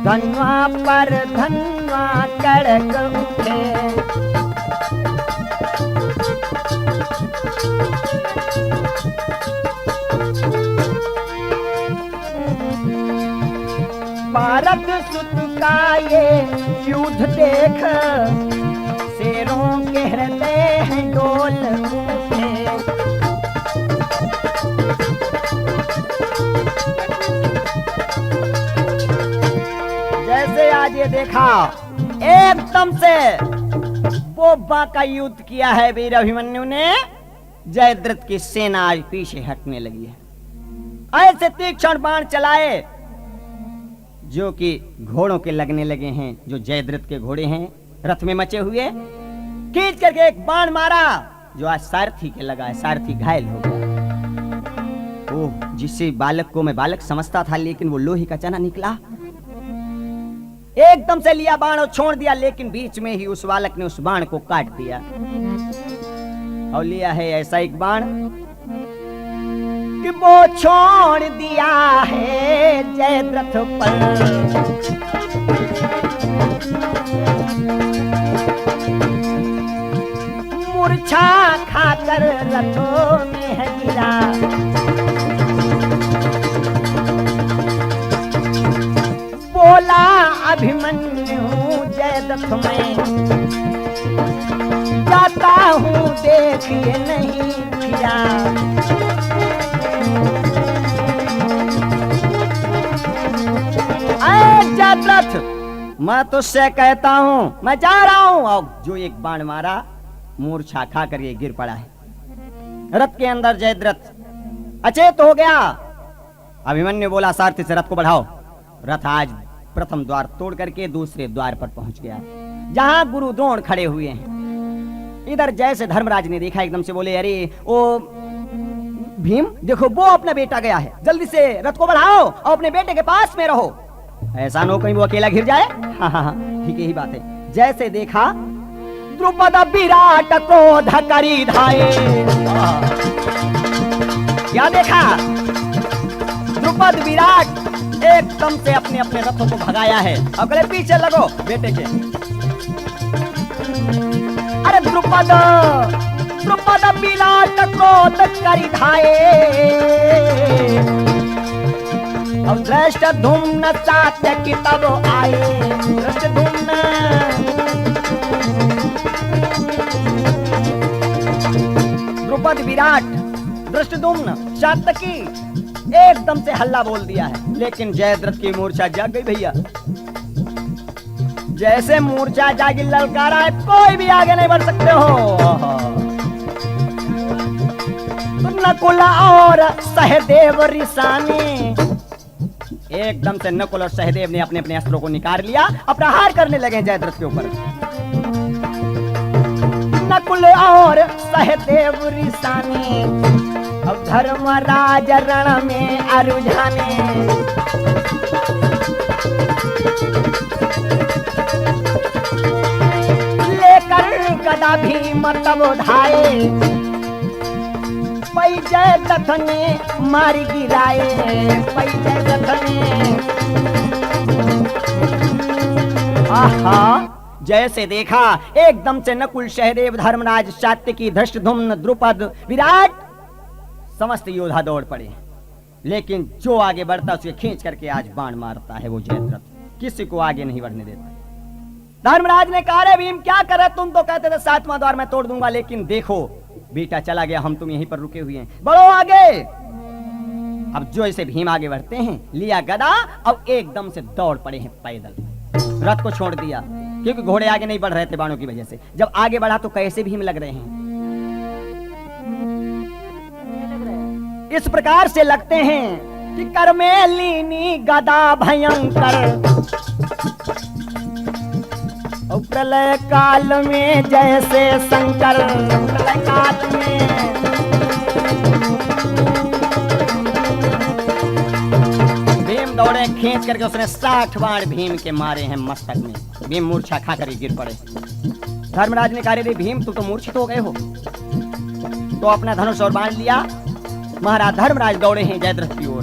धनुआ पर धनुआ कड़क उठे। भारत सुत का ये युद्ध देख, शेरों के हृदय हैं डोल उठे। जैसे आज ये देखा, एकदम से पोपा का युद्ध किया है वीर अभिमन्यु ने। जयद्रथ की सेना आज पीछे हटने लगी है। ऐसे तीक्ष्ण बाण चलाए जो कि घोड़ों के लगने लगे हैं, जो जयद्रथ के घोड़े हैं रथ में मचे हुए। खींच करके एक बाण मारा जो आज सारथी के लगा है, सारथी घायल हो गया। ओह, जिससे बालक को मैं बालक समझता था, लेकिन वो लोहे का चना निकला। एकदम से लिया बाण और छोड़ दिया, लेकिन बीच में ही उस बालक ने उस बाण को काट दिया और लिया है ऐसा एक बाण कि वो छोड़ दिया है जयद्रथ पर। मूर्छा खाकर रथों में है गिरा, बोला अभिमन्यु जयद्रथ में, जाता हूँ देखिए नहीं फिरा। जयद्रथ, मैं तुझसे कहता हूं मैं जा रहा हूं। और जो एक बाण मारा, मूर्छा खाकर ये गिर पड़ा है। रथ के अंदर जयद्रथ अचेत हो गया। अभिमन्यु बोला सारथी से रथ को बढ़ाओ। रथ आज प्रथम द्वार तोड़ करके दूसरे द्वार पर पहुंच गया, जहां गुरु द्रोण खड़े हुए हैं। इधर जैसे धर्मराज ने देखा, एकदम से बोले, अरे ओ भीम, देखो वो अपना बेटा गया है, जल्दी से रथ को बढ़ाओ और अपने बेटे के पास में रहो, ऐसा न हो कहीं वो अकेला घिर जाए। हाँ, ठीक यही बात है। जैसे देखा, द्रुपद विराट को धकरी धाये। क्या देखा, द्रुपद विराट एकदम से अपने अपने रथों को भगाया है। अब कहे पीछे लगो बेटे के। अरे द्रुपद विराट को धकरी धाये, अब धृष्टद्युम्न सात्य की तब आए। धृष्टद्युम्न द्रुपद विराट धृष्टद्युम्न सात्यकी एकदम से हल्ला बोल दिया है, लेकिन जयद्रथ की मूर्छा जाग गई भैया। जैसे मूर्छा जागी, ललकारा है, कोई भी आगे नहीं बढ़ सकते हो। नकुल और सहदेव रिसाने, एकदम से नकुल और सहदेव ने अपने अपने अस्त्रों को निकाल लिया, अपना हार करने लगे जयद्रथ के ऊपर। नकुल और सहदेव रिसाने, अब धर्मराज रण में अरुझाने। लेकर गदा भीम तब धाये, पै जयद्रथ ने मार गिराए। पै जयद्रथ ने, आहा, जैसे देखा, एकदम से नकुल सहदेव धर्मराज सात्यकी धृष्टद्युम्न द्रुपद विराट समस्त योद्धा दौड़ पड़े। लेकिन जो आगे बढ़ता उसके खींच करके आज बाण मारता है वो जयद्रथ, किसी को आगे नहीं बढ़ने देता। धर्मराज ने कहा, रे भीम क्या करे, तुम तो कहते थे 7वां द्वार मैं तोड़ दूंगा, लेकिन देखो बेटा चला गया, हम तुम यहीं पर रुके हुए हैं, बढ़ो आगे। अब जो ऐसे भीम आगे बढ़ते हैं, लिया गदा अब एकदम से दौड़ पड़े हैं पैदल। रथ को छोड़ दिया क्योंकि घोड़े आगे नहीं बढ़ रहे थे बाणों की वजह से। जब आगे बढ़ा तो कैसे भीम लग रहे हैं, इस प्रकार से लगते हैं कि कर में लीनी गदा भयंकर, और प्रलय काल में जैसे शंकर, प्रलय काल में भीम दौड़े खींच करके उसने 60 बाण भीम के मारे हैं मस्तक में। भीम मूर्छा खा कर गिर पड़े। धर्मराज ने कहा, रे भीम तू तो मूर्छित हो गए हो। तो अपना धनुष और बाण लिया, महाराज धर्मराज दौड़े हैं जयद्रथ की ओर।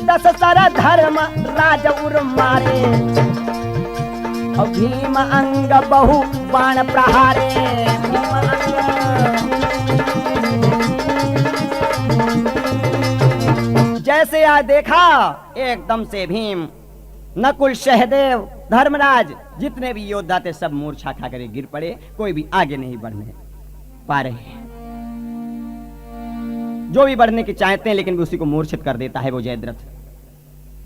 10 सर धर्म राज उर मारे, और भीम अंग बहु बाण प्रहारे। भीम अंग जैसे आज देखा एकदम से भीम, नकुल, सहदेव, धर्मराज जितने भी योद्धा थे सब मूर्छा खाकर गिर पड़े, कोई भी आगे नहीं बढ़ने पा रहे। जो भी बढ़ने की चाहते हैं लेकिन भी उसी को मूर्छित कर देता है वो जयद्रथ।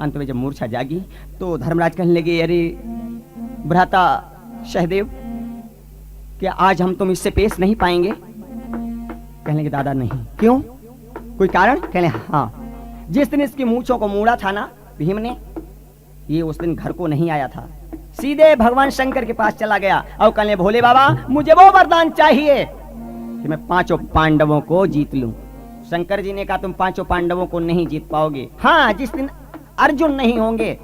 अंत में जब मूर्छा जागी तो धर्मराज कहने लगे, अरे भ्राता सहदेव, क्या आज हम तुम इससे पेश नहीं पाएंगे? कहने लगे, दादा नहीं। क्यों, कोई कारण? कहने, हाँ, जिस दिन इसकी मूंछों को मोड़ा था ना भीम ने, ये उस दिन घर को नहीं आया था, सीधे भगवान शंकर के पास चला गया और कहने, भोले बाबा मुझे वो वरदान चाहिए कि मैं 5 पांडवों को जीत लूं। शंकर जी ने कहा, तुम 5 पांडवों को नहीं जीत पाओगे, हाँ जिस दिन अर्जुन नहीं होंगे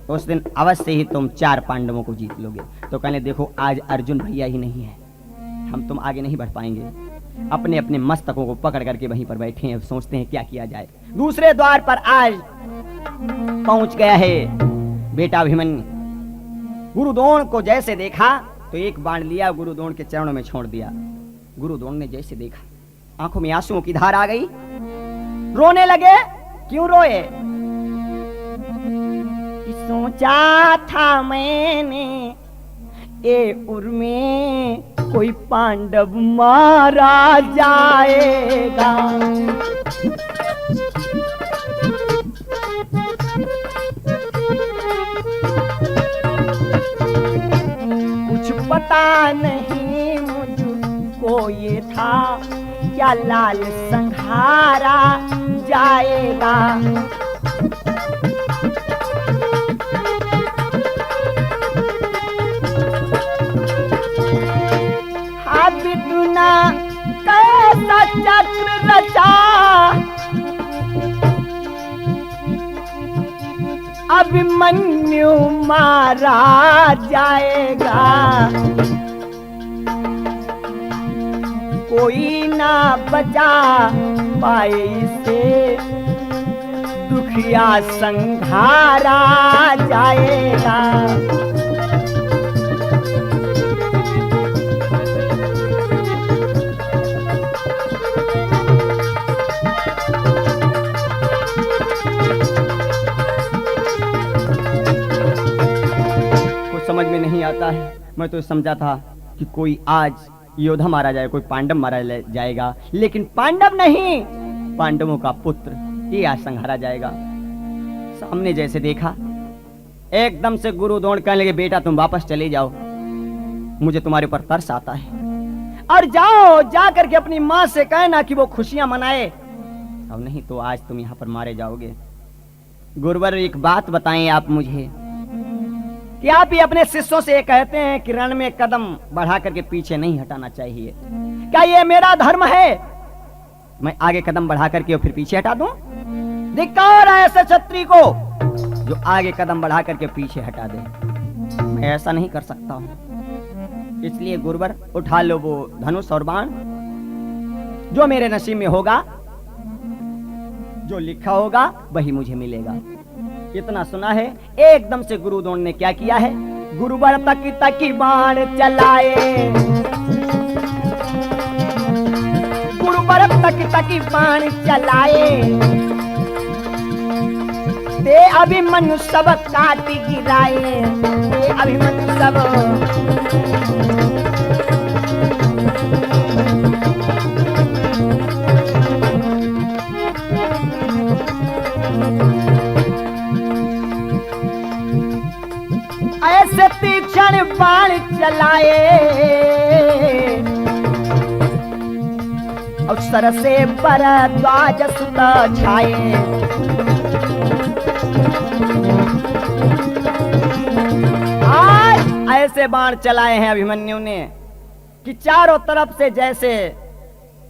उस दिन अवश्य ही तुम 4 पांडवों को जीत लोगे। तो कहने, देखो आज अर्जुन भैया ही नहीं है, हम तुम आगे नहीं बढ़ पाएंगे। अपने अपने मस्तकों को पकड़ करके वहीं पर बैठे हैं, सोचते हैं क्या किया जाए। दूसरे द्वार पर आज पहुंच गया है बेटा अभिमन्यु। गुरुद्रोण को जैसे देखा तो एक बाण लिया, गुरुद्रोण के चरणों में छोड़ दिया। गुरुद्रोण ने जैसे देखा आंखों में आंसुओं की धार आ गई, रोने लगे। क्यों रोए? सोचा था मैंने ए उर में कोई पांडव मारा जाएगा, कुछ पता नहीं मुझको ये था क्या लाल संहारा जाएगा। कैसा चक्र रचा अभिमन्यु मारा जाएगा, कोई ना बचा पाए इसे दुखिया संघारा जाएगा। समझ में नहीं आता है, मैं तो समझा था कि कोई आज योद्धा मारा जाए, कोई पांडव मारा जाएगा, लेकिन पांडव नहीं, पांडवों का पुत्र ये आज संहारा जाएगा। सामने जैसे देखा एकदम से गुरुद्रोण कहने लगे, बेटा तुम वापस चले जाओ, मुझे तुम्हारे ऊपर तरस आता है, और जाओ जा करके अपनी माँ से कहना कि वो खुशियां मनाए, अब नहीं तो आज तुम यहाँ पर मारे जाओगे। गुरुवर एक बात बताएं आप मुझे कि आप ही अपने शिष्यों से कहते हैं कि रण में कदम बढ़ा करके पीछे नहीं हटाना चाहिए, क्या ये मेरा धर्म है? मैं आगे कदम बढ़ा करके और फिर पीछे हटा दूं? धिक्कार है ऐसे क्षत्रिय को जो आगे कदम बढ़ा करके पीछे हटा दे। मैं ऐसा नहीं कर सकता हूं। इसलिए गुरुवर उठा लो वो धनुष और बाण, जो मेरे नसीब में होगा, जो लिखा होगा वही मुझे मिलेगा। इतना सुना है। एकदम से गुरुद्रोण ने क्या किया है, गुरुवर तकी तकी बाण चलाए, गुरुवर तकी तकी की बाण चलाए, ते अभिमन्यु सब काट गिराए, ते अभिमन्यु सब। ऐसे तीक्ष्ण बाण चलाए, अवसर से भरद्वाज सुत छाए। आज ऐसे बाण चलाए हैं अभिमन्यु ने कि चारों तरफ से जैसे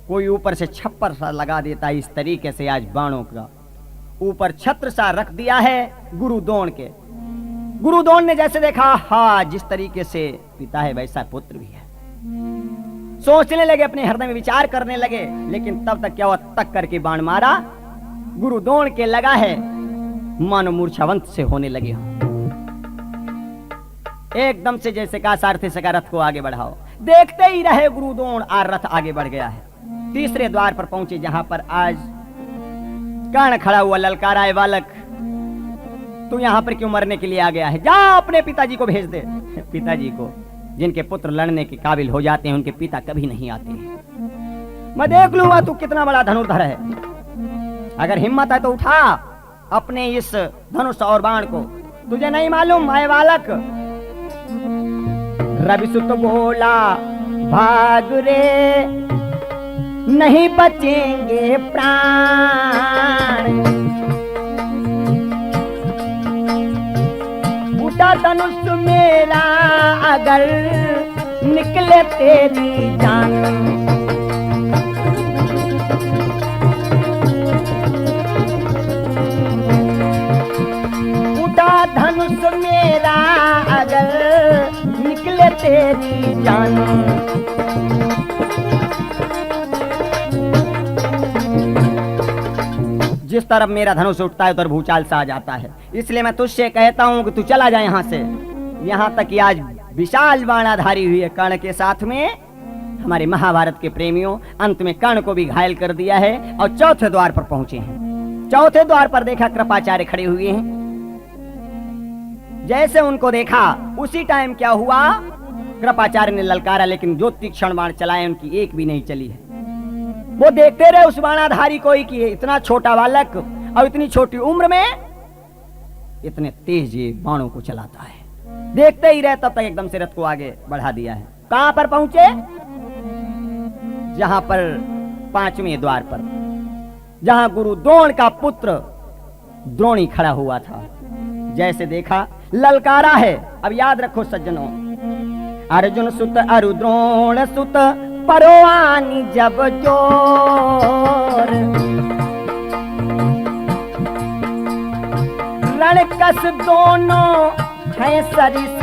कोई ऊपर से छप्पर सा लगा देता है, इस तरीके से आज बाणों का ऊपर छत्र सा रख दिया है गुरु द्रोण के। गुरु द्रोण ने जैसे देखा, हाँ जिस तरीके से पिता है वैसा पुत्र भी है। सोचने लगे, अपने हृदय में विचार करने लगे, लेकिन तब तक क्या हुआ, तक करके बाण मारा गुरु द्रोण के लगा है, मानो मूर्छावंत से होने लगे हो। एकदम से जैसे कहा, सारथी से कहा रथ को आगे बढ़ाओ। देखते ही रहे गुरु द्रोण, और रथ आगे बढ़ गया है। तीसरे द्वार पर पहुंचे, जहां पर आज कर्ण खड़ा हुआ, ललकारा है, बालक तू यहाँ पर क्यों मरने के लिए आ गया है? जा अपने पिताजी को भेज दे। पिताजी को, जिनके पुत्र लड़ने के काबिल हो जाते हैं, उनके पिता कभी नहीं आते हैं। मैं देख लूंगा तू कितना बड़ा धनुर्धर है, अगर हिम्मत है तो उठा अपने इस धनुष और बाण को। तुझे नहीं मालूम माय बालक? रविसुत बोला, भाग रे नहीं बचेंगे प्राण। उठा धनुष मेरा अगर निकले तेरी जान। उठा धनुष मेरा अगर निकले तेरी जान। जिस तरफ मेरा धनुष उठता है उधर भूचाल सा आ जाता है, इसलिए मैं तुझसे कहता हूं कि तू चला जाए यहां से। यहां तक कि आज विशाल बाणाधारी हुई है कर्ण के साथ में। हमारे महाभारत के प्रेमियों, अंत में कर्ण को भी घायल कर दिया है और चौथे द्वार पर पहुंचे हैं। चौथे द्वार पर देखा कृपाचार्य खड़े हुए हैं। जैसे उनको देखा उसी टाइम क्या हुआ, कृपाचार्य ने ललकारा, लेकिन जो तीक्ष्ण बाण चलाए उनकी एक भी नहीं चली है। वो देखते रहे उस बाणाधारी को ही कि इतना छोटा बालक और इतनी छोटी उम्र में इतने तेज ये बाणों को चलाता है। देखते ही रहे, तब तक एकदम से रथ को आगे बढ़ा दिया है। कहां पर पहुंचे? जहां पर पांचवें द्वार पर, जहां गुरु द्रोण का पुत्र द्रोणी खड़ा हुआ था। जैसे देखा ललकारा है। अब याद रखो सज्जनों, अर्जुन सुत अरु द्रोण सुत परवानी जब जोर। रणकस दोनों है सरिस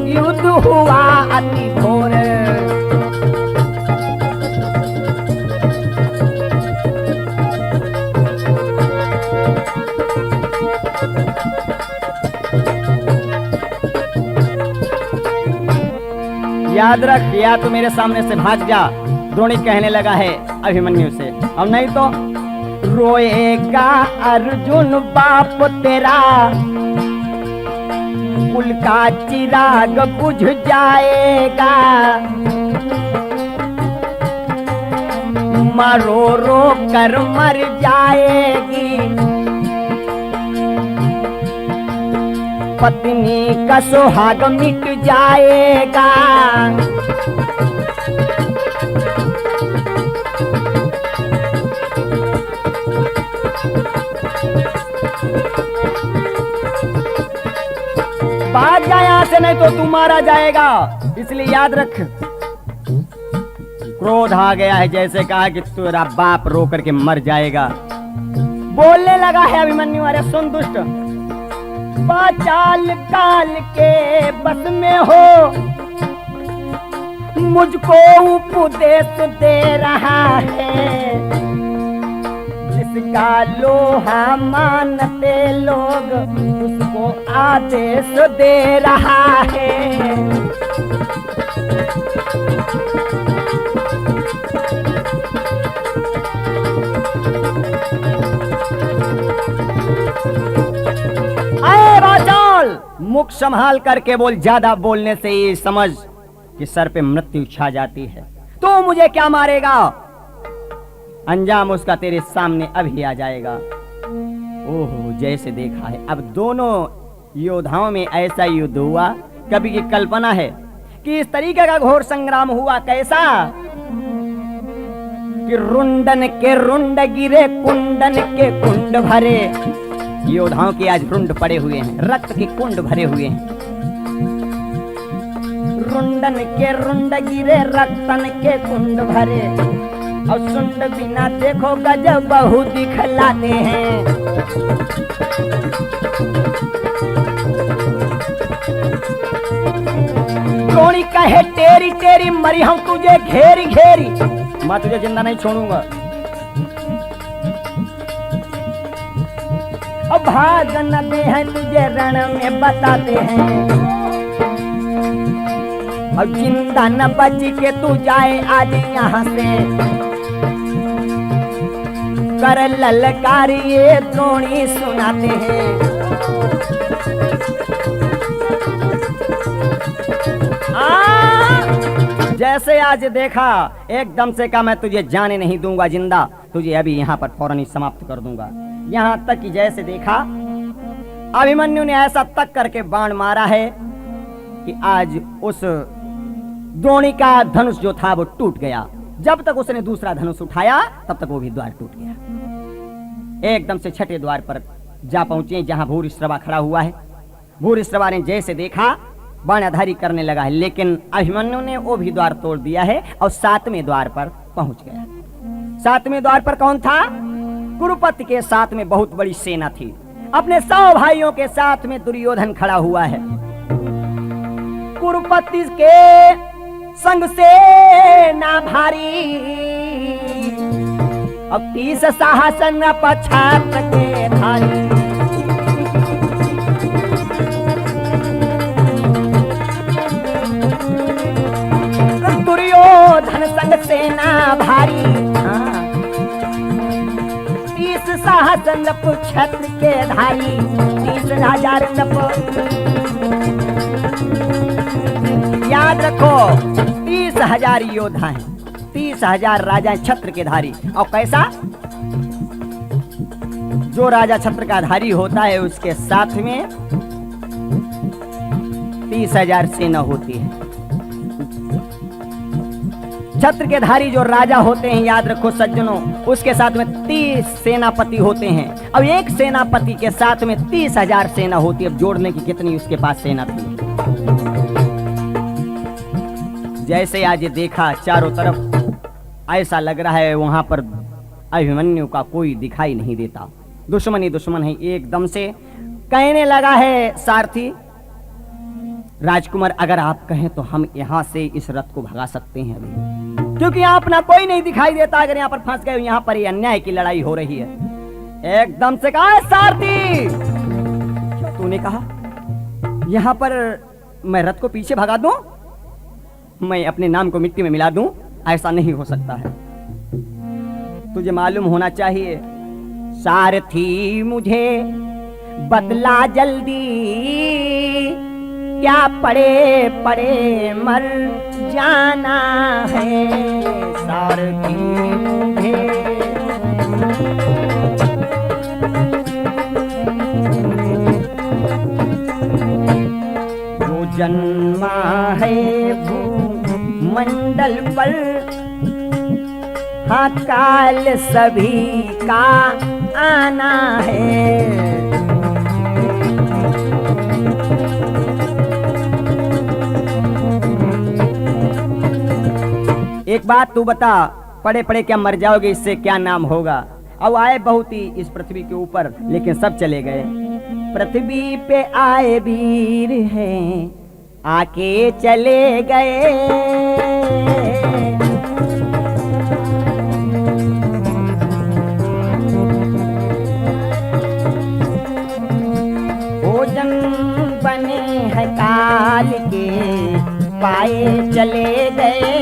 युद्ध हुआ अति घोर। याद रख, या तो मेरे सामने से भाग जा, द्रोणी कहने लगा है अभिमन्यु से, और नहीं तो रोएगा अर्जुन बाप तेरा, कुल का चिराग बुझ जाएगा। मरो रो कर मर जाएगी, पत्नी का सुहाग मिट जाएगा। भाग जा यहाँ से, नहीं तो तू मारा जाएगा। इसलिए याद रख, क्रोध आ गया है, जैसे कहा कि तेरा बाप रो करके मर जाएगा। बोलने लगा है अभिमन्यु, अरे सुन दुष्ट, पाचाल काल के बस में हो, मुझको उपदेश दे रहा है। जिसका लोहा मानते लोग उसको आदेश दे रहा है। मुख संभाल करके बोल, ज्यादा बोलने से ये समझ कि सर पे मृत्यु छा जाती है। तू मुझे क्या मारेगा? अंजाम उसका तेरे सामने अभी आ जाएगा। ओहो, जैसे देखा है अब दोनों योद्धाओं में ऐसा युद्ध हुआ, कभी की कल्पना है कि इस तरीके का घोर संग्राम हुआ। कैसा कि रुंडन के रुंड गिरे, कुंडन के कुंड भरे। योद्धाओं के आज रुंड पड़े हुए हैं, रक्त के कुंड भरे हुए हैं। रुंडन के रुंड गिरे, रक्तन के कुंड भरे। और सुंड बिना देखो गजब बहु दिखलाते हैं। द्रोणी कहे तेरी तेरी मरी हम तुझे घेरी घेरी, मैं तुझे जिंदा नहीं छोड़ूंगा। अब भाग न दे हैं तुझे रण में बताते हैं। अब जिंदा न बच के तू जाए आज यहाँ से। कर ललकार ये द्रोणी सुनाते हैं। जैसे आज देखा एकदम से कहा मैं तुझे जाने नहीं दूंगा जिंदा, तुझे अभी यहाँ पर फौरन ही समाप्त कर दूंगा। यहाँ तक कि जैसे देखा अभिमन्यु ने ऐसा तक करके बाण मारा है कि आज उस द्रोणी का धनुष जो था वो टूट गया। जब तक उसने दूसरा धनुष उठाया तब तक वो भी द्वार टूट गया। एकदम से छठे द्वार पर जा पहुंचे जहां भूरिश्रवा खड़ा हुआ है। भूरिश्रवा ने जैसे देखा बाणाधारी करने लगा है, लेकिन अभिमन्यु ने वो भी द्वार तोड़ दिया है और सातवें द्वार पर पहुंच गया। सातवें द्वार पर कौन था? कुरुपति के साथ में बहुत बड़ी सेना थी। अपने 100 भाइयों के साथ में दुर्योधन खड़ा हुआ है। कुरुपति के संग से ना भारी, अब 30 साहस न पछात के धारी। दुर्योधन संग सेना भारी, 30 साहस नप छत्र के धारी। 30,000 नप, याद रखो 30,000 योद्धा हैं, 30,000 राजा छत्र के धारी। और कैसा जो राजा छत्र का धारी होता है उसके साथ में 30,000 सेना होती है। छत्र के धारी जो राजा होते हैं, याद रखो सज्जनों, उसके साथ में 30 सेनापति होते हैं। अब एक सेनापति के साथ में 30,000 सेना होती है। अब जोड़ने की कितनी उसके पास सेना थी। जैसे आज ये देखा चारों तरफ ऐसा लग रहा है वहां पर अभिमन्यु का कोई दिखाई नहीं देता। दुश्मन ही दुश्मन है। एकदम से कहने लगा है सारथी, राजकुमार अगर आप कहें तो हम यहाँ से इस रथ को भगा सकते हैं अभी, क्योंकि यहाँ अपना कोई नहीं दिखाई देता। अगर यहाँ पर फंस गए, यहाँ पर ये अन्याय की लड़ाई हो रही है। एकदम से कहा सारथी, तूने कहा यहाँ पर मैं रथ को पीछे भगा दूं, मैं अपने नाम को मिट्टी में मिला दूं? ऐसा नहीं हो सकता है। तुझे मालूम होना चाहिए सारथी, मुझे बदला जल्दी, क्या पड़े पड़े मर जाना है सारथी मुझे। जो जन्मा है भूमंडल पर, हाँ काल सभी का आना है। एक बात तू बता, पड़े पड़े क्या मर जाओगे, इससे क्या नाम होगा? अब आए बहुत ही इस पृथ्वी के ऊपर, लेकिन सब चले गए। पृथ्वी पे आए वीर हैं, आके चले गए। भोजन बने हैं काल के, पाए चले गए।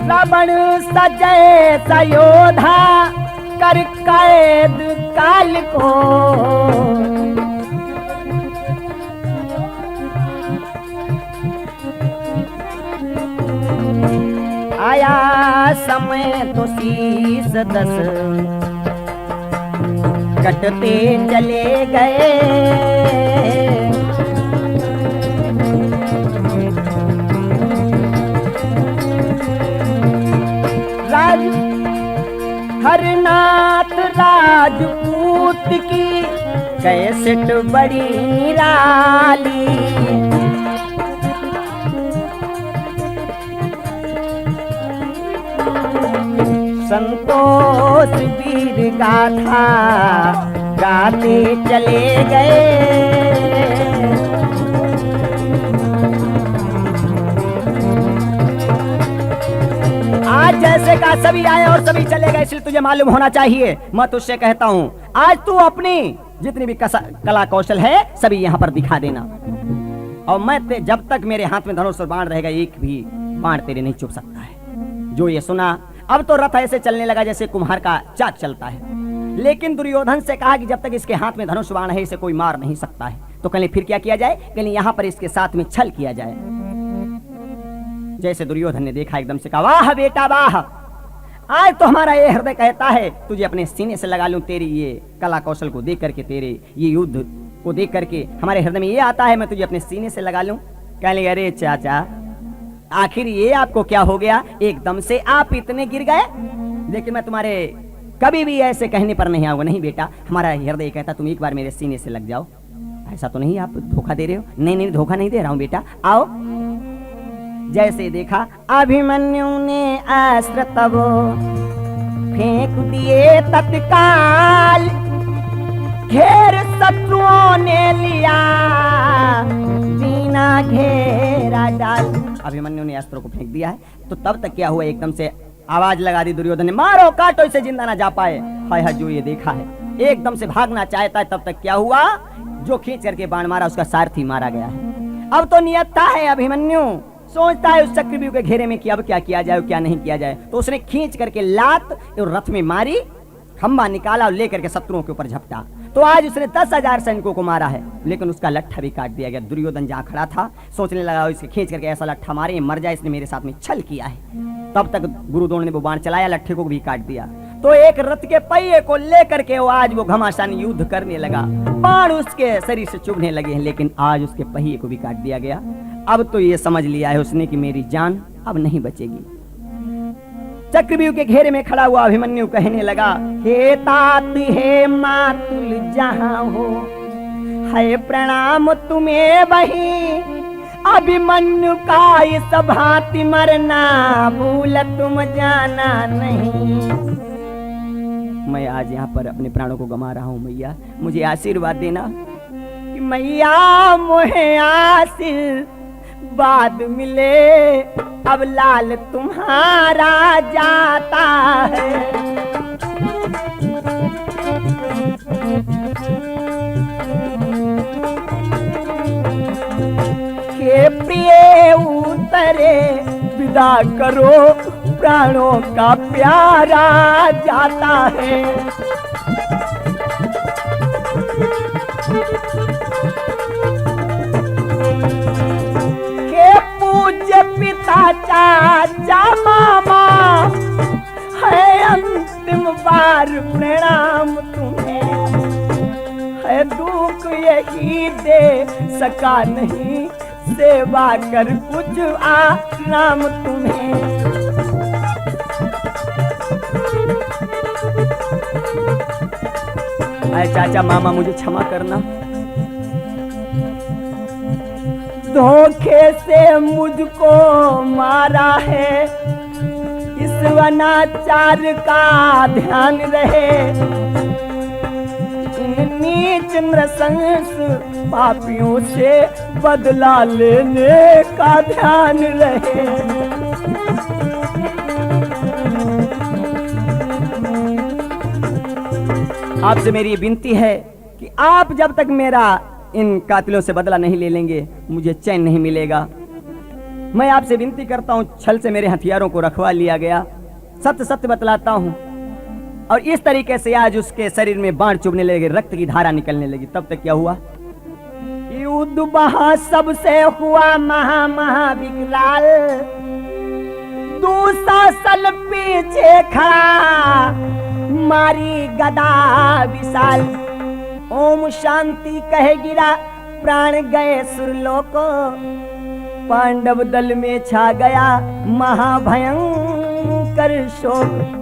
रावण जैसा योधा कर कैद काल को, आया समय तो शीस दस कटते चले गए, हरनाथ राजपूत की कैसेट बड़ी निराली, संतोष वीर गाथा गाते चले गए, आज जैसे का सभी आए और सभी चले गए, इसलिए तुझे मालूम होना चाहिए। मैं तुझसे कहता हूँ आज तू अपनी जितनी भी कला कौशल है सभी यहाँ पर दिखा देना, और मैं जब तक मेरे हाथ में धनुष और बाण रहेगा एक भी बाण तेरे नहीं चुभ सकता है। जो ये सुना अब तो रथ ऐसे चलने लगा जैसे कुम्हार का चाक चलता है, लेकिन दुर्योधन से कहा कि जब तक इसके हाथ में धनुष बाण है इसे कोई मार नहीं सकता है। तो कहले फिर क्या किया जाए, कहले यहाँ पर इसके साथ में छल किया जाए। जैसे दुर्योधन ने देखा एकदम से कहा वाह बेटा वाह, आज तो हमारा ये हृदय कहता है तुझे अपने सीने से लगा लूं, तेरी ये कला कौशल को देख करके, तेरे ये युद्ध को देख करके हमारे हृदय में ये आता है मैं तुझे अपने सीने से लगा लूं। कहले अरे चाचा आखिर ये आपको क्या हो गया, एकदम से आप इतने गिर गए, लेकिन मैं तुम्हारे कभी भी ऐसे कहने पर नहीं आऊंगा। नहीं बेटा, हमारा हृदय कहता तुम एक बार मेरे सीने से लग जाओ। ऐसा तो नहीं आप धोखा दे रहे हो? नहीं नहीं धोखा नहीं दे रहा हूं बेटा, आओ। जैसे देखा अभिमन्यु ने अस्त्र तब फेंक दिए तत्काल, घेर शत्रुओं ने लिया बिना घेरा डाल। अभिमन्यु ने अस्त्र को फेंक दिया है, तो तब तक क्या हुआ, एकदम से आवाज लगा दी दुर्योधन ने, मारो काटो इसे जिंदा ना जा पाए। हाय हाय, जो ये देखा है एकदम से भागना चाहता है, तब तक क्या हुआ, जो खींच करके बाण मारा उसका सारथी मारा गया है। अब तो नियत्ता है अभिमन्यु, सोचता है उस चक्रव्यूह के घेरे में कि अब क्या किया जाए क्या नहीं किया जाए, तो उसने खींच करके लात और रथ में मारी, खंबा निकाला और लेकर के शत्रुओं के ऊपर झपटा। तो आज उसने 10,000 सैनिकों को मारा है, लेकिन उसका लट्ठा भी काट दिया गया। दुर्योधन जहां खड़ा था सोचने लगा इसे खींच करके ऐसा लट्ठा मारे मर जाए, इसने मेरे साथ में छल किया है। तब तक गुरुद्रोण ने वो बाण चलाया, लट्ठे को भी काट दिया। तो एक रथ के पहिए को लेकर के वो आज वो घमासान युद्ध करने लगा, बाण उसके शरीर से चुभने लगे हैं, लेकिन आज उसके पहिए को भी काट दिया गया। अब तो ये समझ लिया है उसने कि मेरी जान अब नहीं बचेगी। चक्रव्यूह के घेरे में खड़ा हुआ अभिमन्यु कहने लगा, हे तात हे मातुल जहां हो, है प्रणाम तुम्हें बही, अभिमन्यु का इस भांति मरना भूल तुम जाना नहीं। मैं आज यहाँ पर अपने प्राणों को गंवा रहा हूँ मैया, मुझे आशीर्वाद देना कि मैया मोहे आशीर्वाद मिले, अब लाल तुम्हारा जाता है। के प्रिय उतरे विदा करो, प्राणों का प्यारा जाता है। के पूज्य पिता चाचा मामा, है अंतिम बार प्रणाम तुम्हें, है दुख यही दे सका नहीं, सेवा कर कुछ आराम तुम्हें। अरे चाचा मामा मुझे क्षमा करना, धोखे से मुझको मारा है, इस वनाचार का ध्यान रहे, नीच नृशंस पापियों से बदला लेने का ध्यान रहे। आपसे मेरी विनती है कि आप जब तक मेरा इन कातिलों से बदला नहीं ले लेंगे मुझे चैन नहीं मिलेगा। मैं आपसे विनती करता हूं, छल से मेरे हथियारों को रखवा लिया गया, सत्य सत्य बतलाता हूँ। और इस तरीके से आज उसके शरीर में बाण चुभने लगे, रक्त की धारा निकलने लगी। तब तक क्या हुआ? युद्ध बहा सबसे हुआ महा विकराल, दुशासन पीछे खड़ा मारी गदा विशाल। ओम शांति कहे गिरा प्राण गए सुरलोक, पांडव दल में छा गया महाभयंकर शोक।